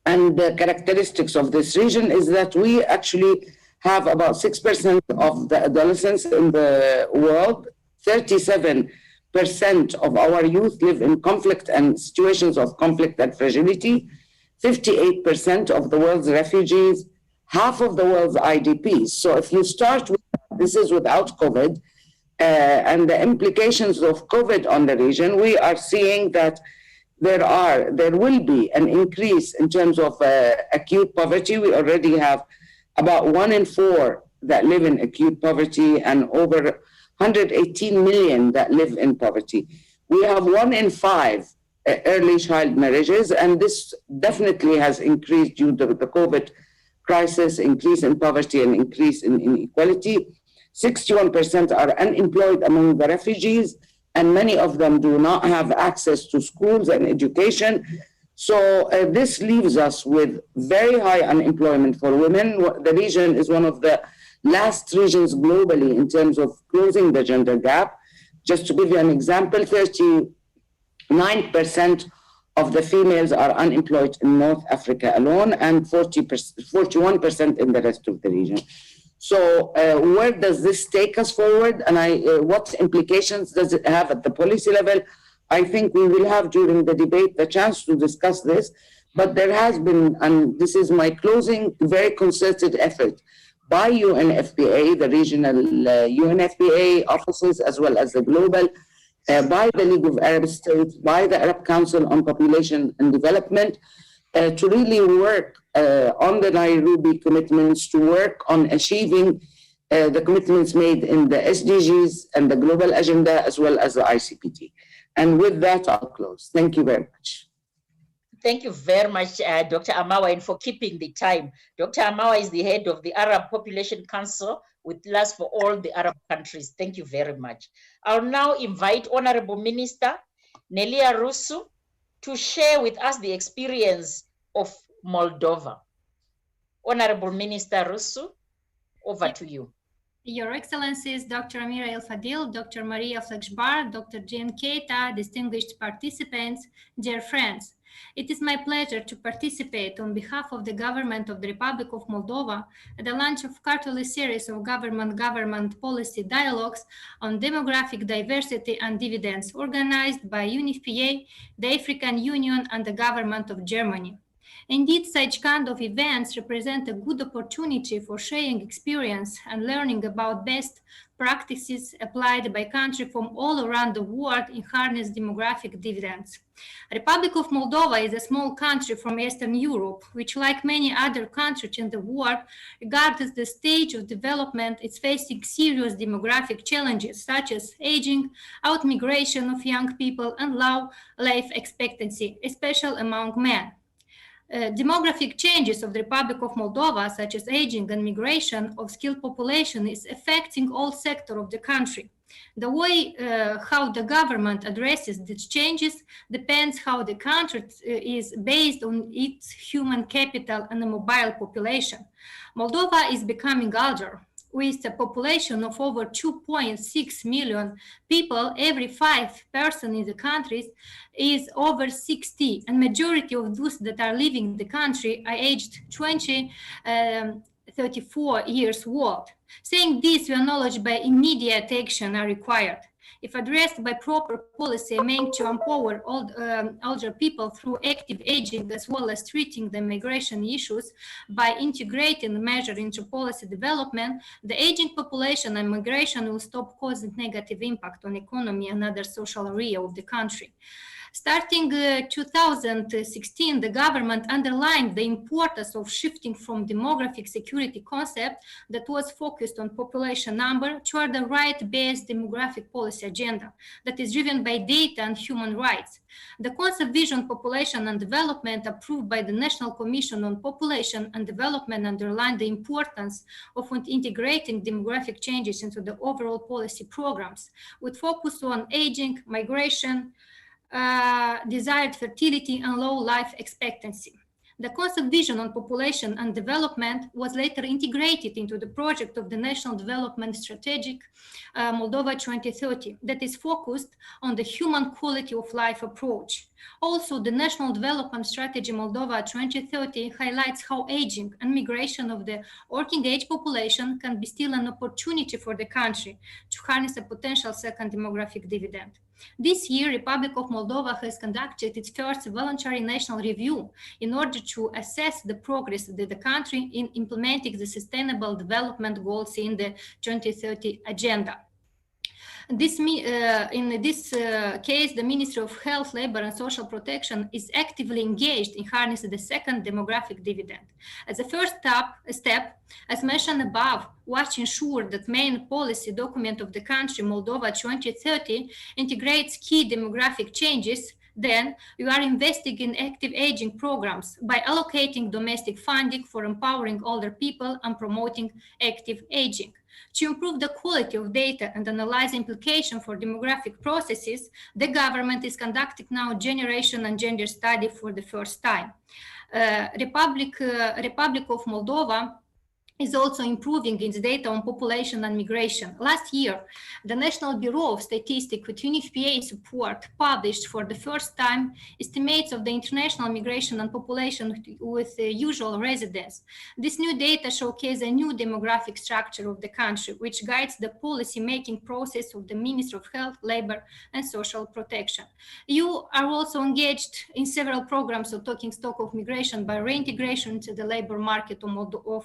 And the characteristics of this region is that we actually have about 6% of the adolescents in the world. 37% of our youth live in conflict and situations of conflict and fragility. 58% of the world's refugees, half of the world's IDPs. So if you start with, this is without COVID, and the implications of COVID on the region, we are seeing that there will be an increase in terms of acute poverty. We already have about 1 in 4 that live in acute poverty and over 118 million that live in poverty. We have 1 in 5 early child marriages, and this definitely has increased due to the COVID crisis, increase in poverty and increase in inequality. 61% are unemployed among the refugees, and many of them do not have access to schools and education. So this leaves us with very high unemployment for women. The region is one of the last regions globally in terms of closing the gender gap. Just to give you an example, 39% of the females are unemployed in North Africa alone, and 41% in the rest of the region. So where does this take us forward, and what implications does it have at the policy level? I think we will have during the debate the chance to discuss this, but there has been, and this is my closing, very concerted effort by Unfpa, the regional Unfpa offices, as well as the global by the League of Arab States, by the Arab Council on Population and Development, to really work on the Nairobi commitments, to work on achieving the commitments made in the SDGs and the global agenda, as well as the ICPD. And with that, I'll close. Thank you very much. Thank you very much, Dr. Amawa, and for keeping the time. Dr. Amawa is the head of the Arab Population Council with LAS for all the Arab countries. Thank you very much. I'll now invite Honorable Minister Nelia Rusu to share with us the experience of Moldova. Honorable Minister Rusu, over to you. Your Excellencies, Dr. Amira El-Fadil, Dr. Maria Flexbar, Dr. Jean Keita, distinguished participants, dear friends. It is my pleasure to participate on behalf of the Government of the Republic of Moldova at the launch of quarterly series of government policy dialogues on demographic diversity and dividends organized by Unfpa, the African Union, and the Government of Germany. Indeed, such kind of events represent a good opportunity for sharing experience and learning about best practices applied by countries from all around the world in harness demographic dividends. Republic of Moldova is a small country from Eastern Europe, which, like many other countries in the world, regardless the stage of development, is facing serious demographic challenges such as aging, out-migration of young people, and low life expectancy, especially among men. Demographic changes of the Republic of Moldova, such as aging and migration of skilled population, is affecting all sectors of the country. The way how the government addresses these changes depends how the country is based on its human capital and a mobile population. Moldova is becoming older. With a population of over 2.6 million people, every 5 persons in the country is over 60, and majority of those that are leaving the country are aged 34 years old. Saying this, we acknowledge by immediate action are required. If addressed by proper policy aiming to empower older people through active aging, as well as treating the migration issues by integrating the measure into policy development, the aging population and migration will stop causing negative impact on economy and other social area of the country. Starting 2016, the government underlined the importance of shifting from demographic security concept that was focused on population number toward the right-based demographic policy agenda that is driven by data and human rights. The concept vision population and development approved by the National Commission on Population and Development underlined the importance of integrating demographic changes into the overall policy programs with focus on aging, migration, desired fertility, and low life expectancy. The concept vision on population and development was later integrated into the project of the National Development Strategic Moldova 2030 that is focused on the human quality of life approach. Also, the National Development Strategy Moldova 2030 highlights how aging and migration of the working age population can be still an opportunity for the country to harness a potential second demographic dividend. This year, Republic of Moldova has conducted its first voluntary national review in order to assess the progress of the country in implementing the sustainable development goals in the 2030 agenda. In this case, the Ministry of Health, Labor and Social Protection is actively engaged in harnessing the second demographic dividend. As a first step, as mentioned above, was to ensure that main policy document of the country, Moldova 2030, integrates key demographic changes. Then we are investing in active aging programs by allocating domestic funding for empowering older people and promoting active aging. To improve the quality of data and analyze implication for demographic processes, the government is conducting now generation and gender study for the first time. Republic of Moldova is also improving its data on population and migration. Last year, the National Bureau of Statistics with Unfpa support published for the first time estimates of the international migration and population with usual residence. This new data showcases a new demographic structure of the country, which guides the policy-making process of the Ministry of Health, Labor and Social Protection. You are also engaged in several programs of taking stock of migration by reintegration into the labor market of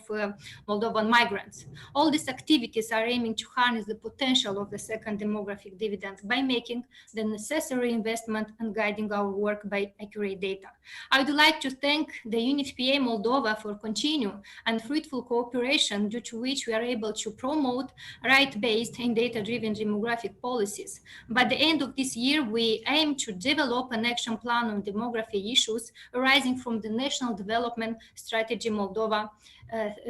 Moldovan migrants. All these activities are aiming to harness the potential of the second demographic dividend by making the necessary investment and guiding our work by accurate data. I would like to thank the Unfpa Moldova for continued and fruitful cooperation, due to which we are able to promote right-based and data-driven demographic policies. By the end of this year, we aim to develop an action plan on demography issues arising from the National Development Strategy Moldova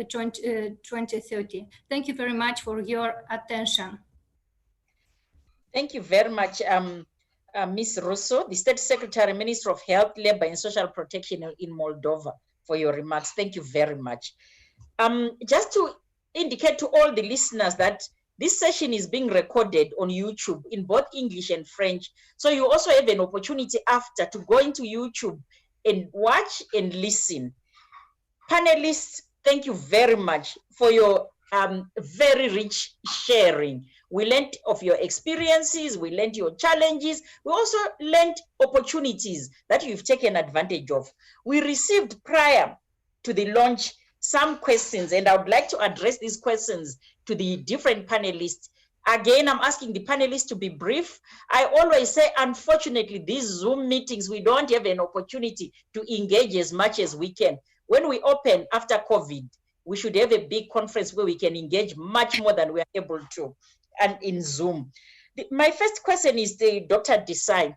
2030. Thank you very much for your attention. Thank you very much, Ms. Russo, the State Secretary, Minister of Health, Labor and Social Protection in Moldova, for your remarks. Thank you very much. Just to indicate to all the listeners that this session is being recorded on YouTube in both English and French. So you also have an opportunity after to go into YouTube and watch and listen. Panelists, thank you very much for your very rich sharing. We learned of your experiences, we learned your challenges, we also learned opportunities that you've taken advantage of. We received prior to the launch some questions, and I would like to address these questions to the different panelists. Again, I'm asking the panelists to be brief. I always say, unfortunately, these Zoom meetings, we don't have an opportunity to engage as much as we can. When we open after COVID, we should have a big conference where we can engage much more than we are able to, and in Zoom. My first question is to Dr. Desai.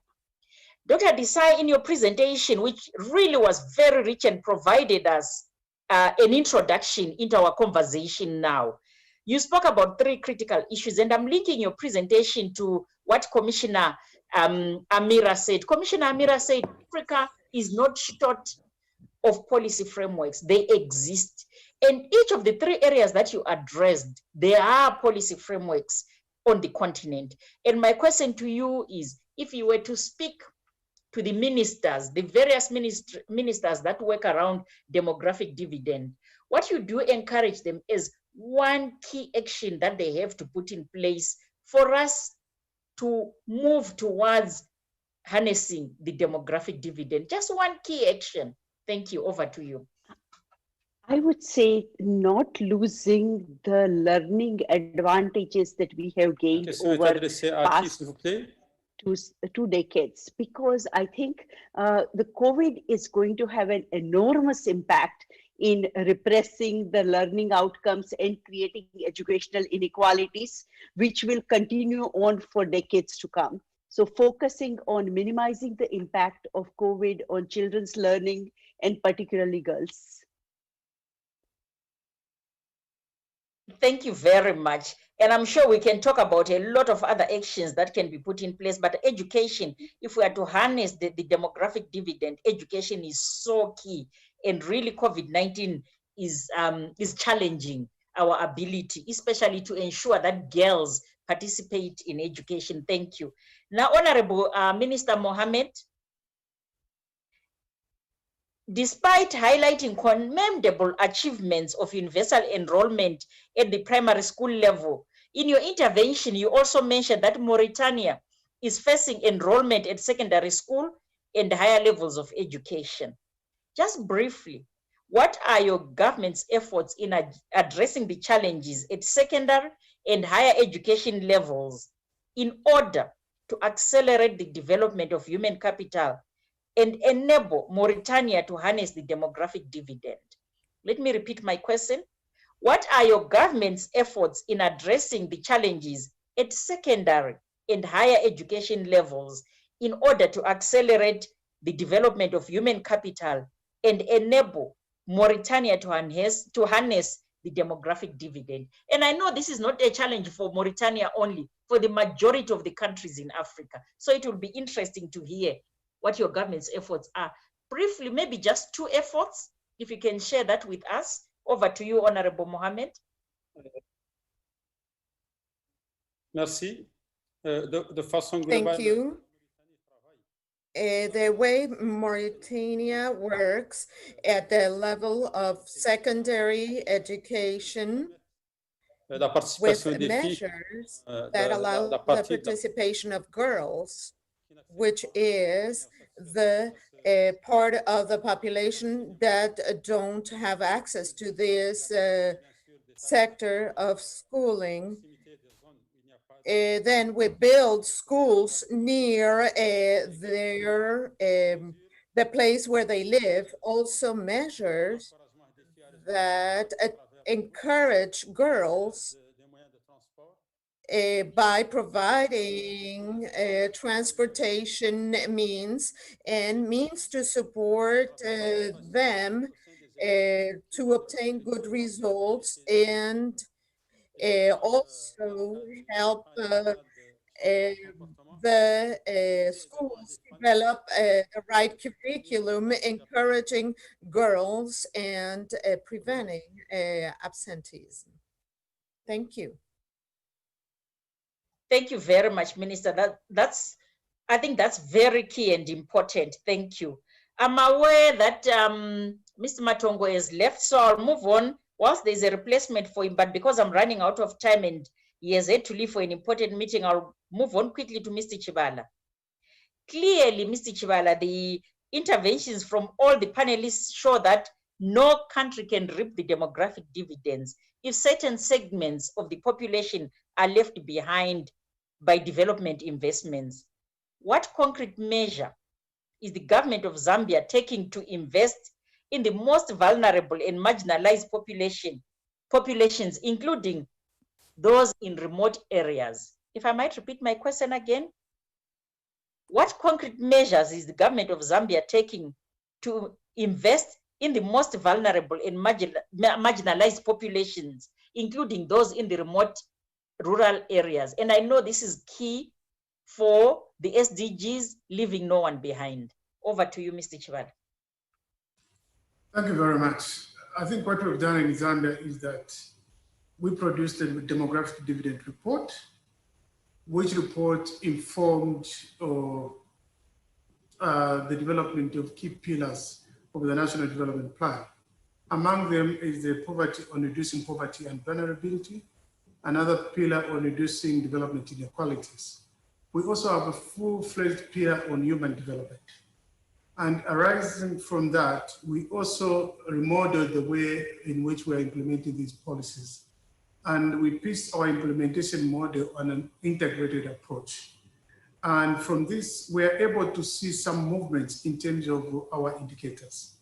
Dr. Desai, in your presentation, which really was very rich and provided us an introduction into our conversation now, you spoke about 3 critical issues, and I'm linking your presentation to what Commissioner Amira said. Commissioner Amira said Africa is not short of policy frameworks. They exist. And each of the 3 areas that you addressed, there are policy frameworks on the continent. And my question to you is, if you were to speak to the ministers, the various ministers that work around demographic dividend, what you do encourage them is one key action that they have to put in place for us to move towards harnessing the demographic dividend. Just one key action. Thank you. Over to you. I would say not losing the learning advantages that we have gained over past 2 decades, because I think the COVID is going to have an enormous impact in repressing the learning outcomes and creating educational inequalities, which will continue on for decades to come. So focusing on minimizing the impact of COVID on children's learning, and particularly girls. Thank you very much. And I'm sure we can talk about a lot of other actions that can be put in place, but education, if we are to harness the demographic dividend, education is so key. And really COVID-19 is challenging our ability, especially to ensure that girls participate in education. Thank you. Now, Honorable Minister Mohammed, despite highlighting commendable achievements of universal enrollment at the primary school level, in your intervention, you also mentioned that Mauritania is facing enrollment at secondary school and higher levels of education. Just briefly, what are your government's efforts in addressing the challenges at secondary and higher education levels in order to accelerate the development of human capital and enable Mauritania to harness the demographic dividend? Let me repeat my question. What are your government's efforts in addressing the challenges at secondary and higher education levels in order to accelerate the development of human capital and enable Mauritania to harness the demographic dividend? And I know this is not a challenge for Mauritania only, for the majority of the countries in Africa. So it will be interesting to hear what your government's efforts are. Briefly, maybe just 2 efforts, if you can share that with us. Over to you, Honorable Mohammed. Merci. Thank you. The way Mauritania works at the level of secondary education with measures that allow the participation of girls, which is the part of the population that don't have access to this sector of schooling, then we build schools near the place where they live, also measures that encourage girls by providing transportation means and means to support them to obtain good results, and also help the schools develop the right curriculum, encouraging girls and preventing absenteeism. Thank you. Thank you very much, Minister. I think that's very key and important. Thank you. I'm aware that Mr. Matongo has left, so I'll move on whilst there's a replacement for him, but because I'm running out of time and he has had to leave for an important meeting, I'll move on quickly to Mr. Chivala. Clearly, Mr. Chivala, the interventions from all the panelists show that no country can reap the demographic dividends if certain segments of the population are left behind by development investments. What concrete measure is the government of Zambia taking to invest in the most vulnerable and marginalized populations, including those in remote areas? If I might repeat my question again, what concrete measures is the government of Zambia taking to invest in the most vulnerable and marginalized populations, including those in the remote rural areas? And I know this is key for the SDGs, leaving no one behind. Over to you, Mr. Chivala. Thank you very much. I think what we've done in Zambia is that we produced a demographic dividend report, which report informed the development of key pillars of the National Development Plan. Among them is the poverty on reducing poverty and vulnerability, another pillar on reducing development inequalities. We also have a full-fledged pillar on human development. And arising from that, we also remodeled the way in which we are implementing these policies. And we pieced our implementation model on an integrated approach. And from this, we are able to see some movements in terms of our indicators.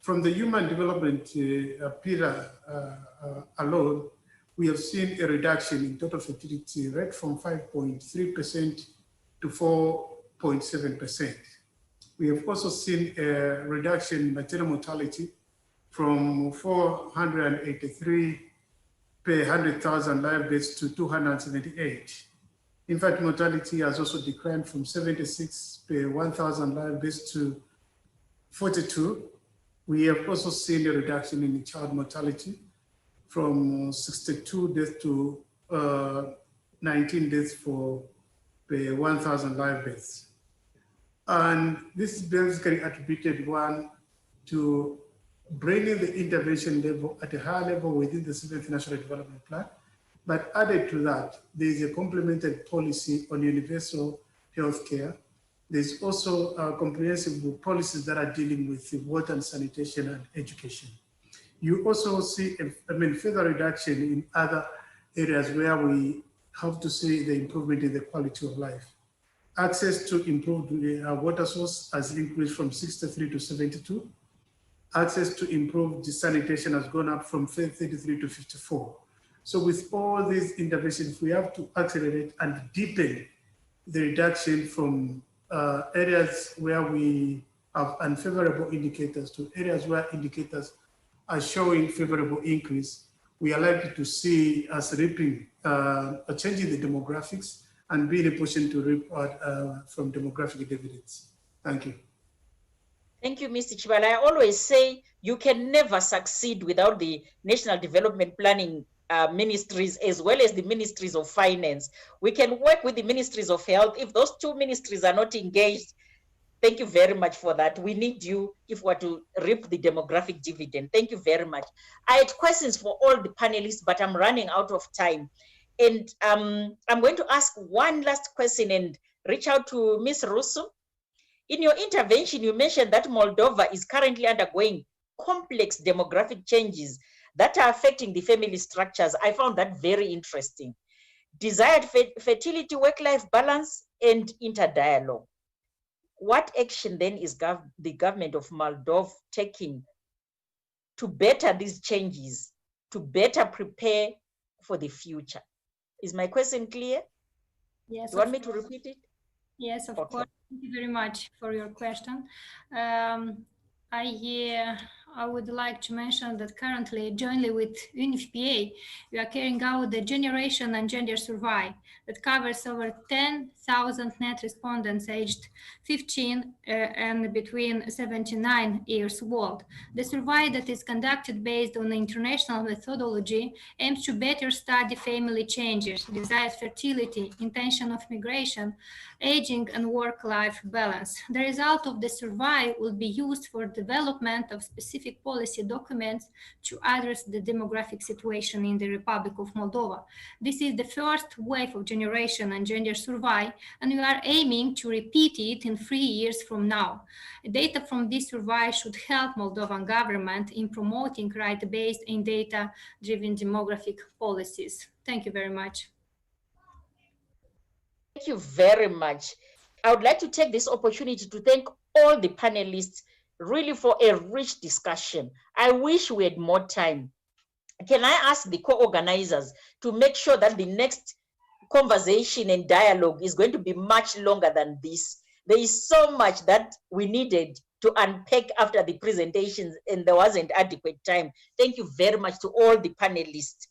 From the human development pillar alone, we have seen a reduction in total fertility rate from 5.3% to 4.7%. We have also seen a reduction in maternal mortality from 483 per 100,000 live births to 278. Infant mortality has also declined from 76 per 1,000 live births to 42. We have also seen a reduction in child mortality from 62 deaths to 19 deaths per 1,000 live births. And this is basically attributed, one, to bringing the intervention level at a higher level within the 7th National Development Plan. But added to that, there is a complemented policy on universal health care. There's also comprehensive policies that are dealing with water and sanitation and education. You also see further reduction in other areas where we have to see the improvement in the quality of life. Access to improved water source has increased from 63 to 72. Access to improved sanitation has gone up from 33 to 54. So with all these interventions, we have to accelerate and deepen the reduction from areas where we have unfavorable indicators to areas where indicators are showing favorable increase. We are likely to see us reaping a change in the demographics and be in a position to reap from demographic dividends. Thank you. Thank you, Mr. Chivala. I always say you can never succeed without the National Development Planning ministries as well as the ministries of finance. We can work with the ministries of health. If those two ministries are not engaged, thank you very much for that. We need you if we're to reap the demographic dividend. Thank you very much. I had questions for all the panelists, but I'm running out of time. And I'm going to ask one last question and reach out to Ms. Russo. In your intervention, you mentioned that Moldova is currently undergoing complex demographic changes that are affecting the family structures. I found that very interesting. Desired fertility, work-life balance, and interdialogue. What action then is the government of Moldova taking to better these changes, to better prepare for the future? Is my question clear? Yes. Do you want me to repeat it? Yes, of Okay. course. Thank you very much for your question. I would like to mention that currently, jointly with Unfpa, we are carrying out the Generation and Gender Survey that covers over 10,000 net respondents aged 15 and between 79 years old. The survey that is conducted based on international methodology aims to better study family changes, desired fertility, intention of migration, aging, and work-life balance. The result of the survey will be used for development of specific policy documents to address the demographic situation in the Republic of Moldova. This is the first wave of Generation and Gender Survey, and we are aiming to repeat it in 3 years from now. Data from this survey should help Moldovan government in promoting right-based and data-driven demographic policies. Thank you very much. Thank you very much. I would like to take this opportunity to thank all the panelists really for a rich discussion. I wish we had more time. Can I ask the co-organizers to make sure that the next conversation and dialogue is going to be much longer than this? There is so much that we needed to unpack after the presentations, and there wasn't adequate time. Thank you very much to all the panelists.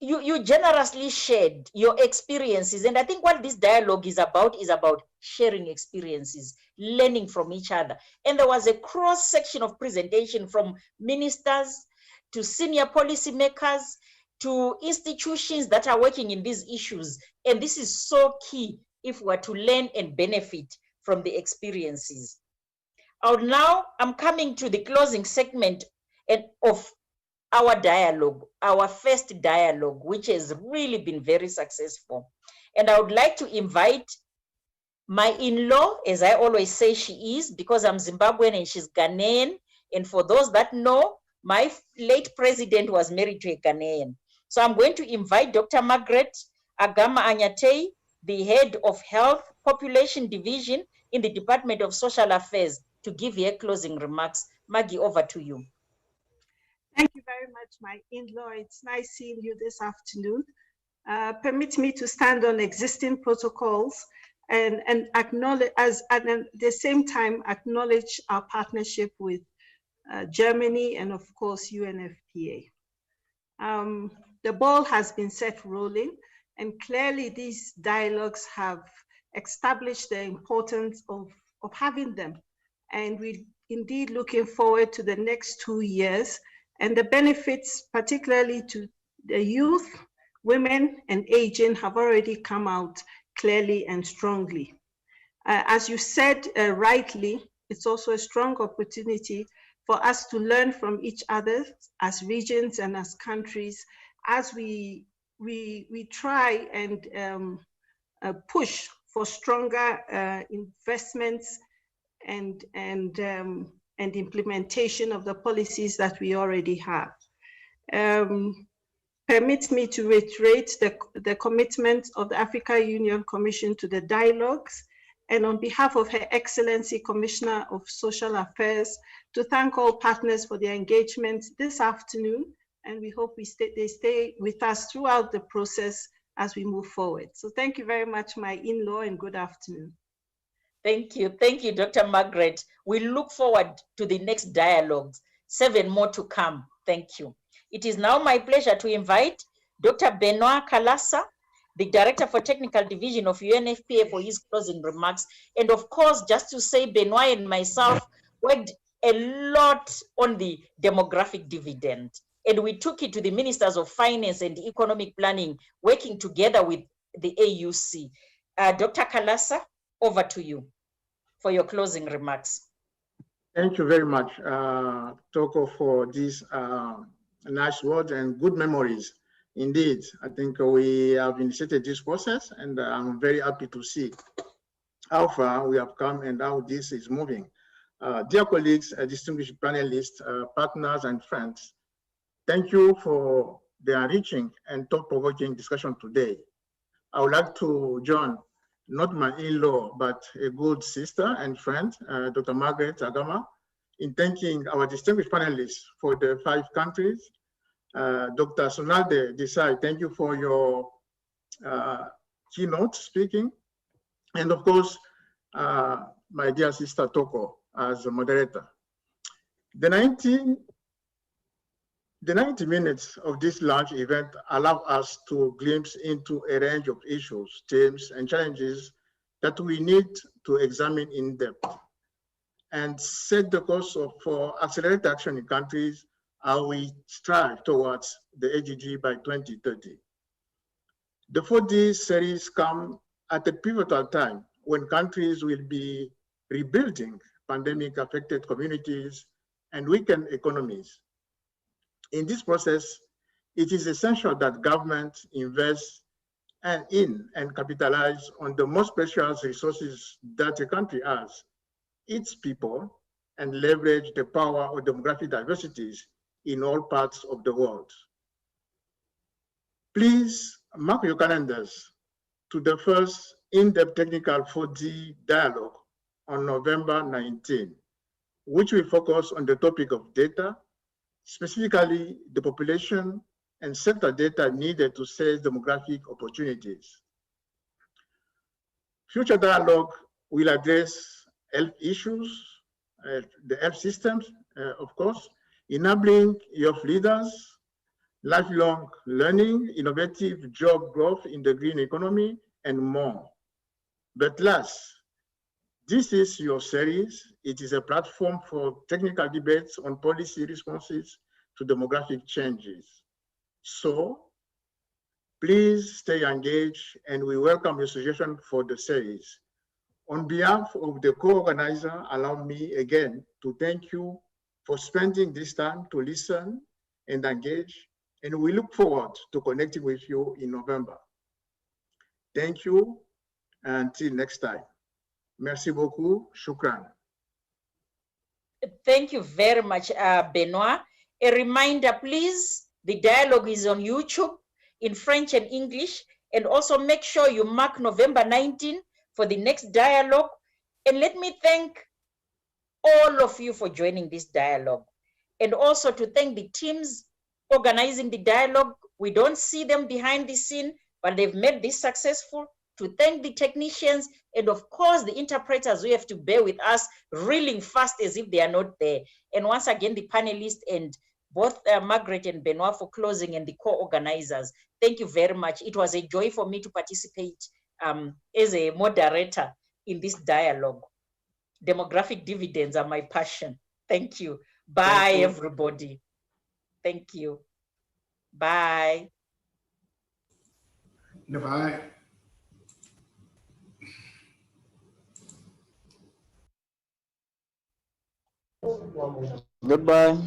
You generously shared your experiences, and I think what this dialogue is about sharing experiences, learning from each other. And there was a cross-section of presentation from ministers to senior policymakers to institutions that are working in these issues. And this is so key if we're to learn and benefit from the experiences. I'm coming to the closing segment of our dialogue, our first dialogue, which has really been very successful. And I would like to invite my in-law, as I always say she is, because I'm Zimbabwean and she's Ghanaian. And for those that know, my late president was married to a Ghanaian. So I'm going to invite Dr. Margaret Agama Anyatei, the head of Health Population Division in the Department of Social Affairs, to give her closing remarks. Maggie, over to you. Thank you very much, my in-law. It's nice seeing you this afternoon. Permit me to stand on existing protocols and acknowledge, at the same time, acknowledge our partnership with Germany and, of course, UNFPA. The ball has been set rolling, and clearly these dialogues have established the importance of having them. And we're indeed looking forward to the next 2 years and the benefits, particularly to the youth, women, and aging, have already come out clearly and strongly. As you said rightly, it's also a strong opportunity for us to learn from each other as regions and as countries as we try and push for stronger investments and implementation of the policies that we already have. Permit me to reiterate the commitment of the Africa Union Commission to the dialogues, and on behalf of Her Excellency Commissioner of Social Affairs, to thank all partners for their engagement this afternoon, and we hope they stay with us throughout the process as we move forward. So thank you very much, my in-law, and good afternoon. Thank you, Dr. Margaret. We look forward to the next dialogues, 7 more to come. Thank you. It is now my pleasure to invite Dr. Benoit Kalasa, the Director for Technical Division of UNFPA, for his closing remarks. And of course, just to say, Benoit and myself worked a lot on the demographic dividend, and we took it to the Ministers of Finance and Economic Planning, working together with the AUC. Dr. Kalasa, over to you for your closing remarks. Thank you very much, Toko, for this nice words and good memories. Indeed, I think we have initiated this process, and I'm very happy to see how far we have come and how this is moving. Dear colleagues, distinguished panelists, partners, and friends, thank you for the enriching and thought-provoking discussion today. I would like to join not my in-law, but a good sister and friend, Dr. Margaret Agama, in thanking our distinguished panelists for the 5 countries. Dr. Sonalde Desai, thank you for your keynote speaking. And of course, my dear sister Toko as a moderator. The 90 minutes of this large event allow us to glimpse into a range of issues, themes, and challenges that we need to examine in depth and set the course for accelerated action in countries how we strive towards the AGG by 2030. The 4D series come at a pivotal time when countries will be rebuilding pandemic-affected communities and weakened economies. In this process, it is essential that governments invest in and capitalize on the most precious resources that a country has, its people, and leverage the power of demographic diversities in all parts of the world. Please mark your calendars to the first in-depth technical 4D dialogue on November 19, which will focus on the topic of data, specifically the population and sector data needed to seize demographic opportunities. Future dialogue will address health issues, the health systems, of course, enabling youth leaders, lifelong learning, innovative job growth in the green economy, and more. But last, this is your series. It is a platform for technical debates on policy responses to demographic changes. So please stay engaged, and we welcome your suggestion for the series. On behalf of the co-organizer, allow me again to thank you for spending this time to listen and engage, and we look forward to connecting with you in November. Thank you, until next time. Merci beaucoup, shukran. Thank you very much, Benoit. A reminder, please, the dialogue is on YouTube in French and English, and also make sure you mark November 19 for the next dialogue. And let me thank all of you for joining this dialogue, and also to thank the teams organizing the dialogue. We don't see them behind the scene, but they've made this successful. To thank the technicians, and of course the interpreters who have to bear with us reeling fast as if they are not there. And once again, the panelists and both Margaret and Benoit for closing, and the co-organizers. Thank you very much. It was a joy for me to participate as a moderator in this dialogue. Demographic dividends are my passion. Thank you. Bye, everybody. Thank you. Bye. Goodbye. Goodbye.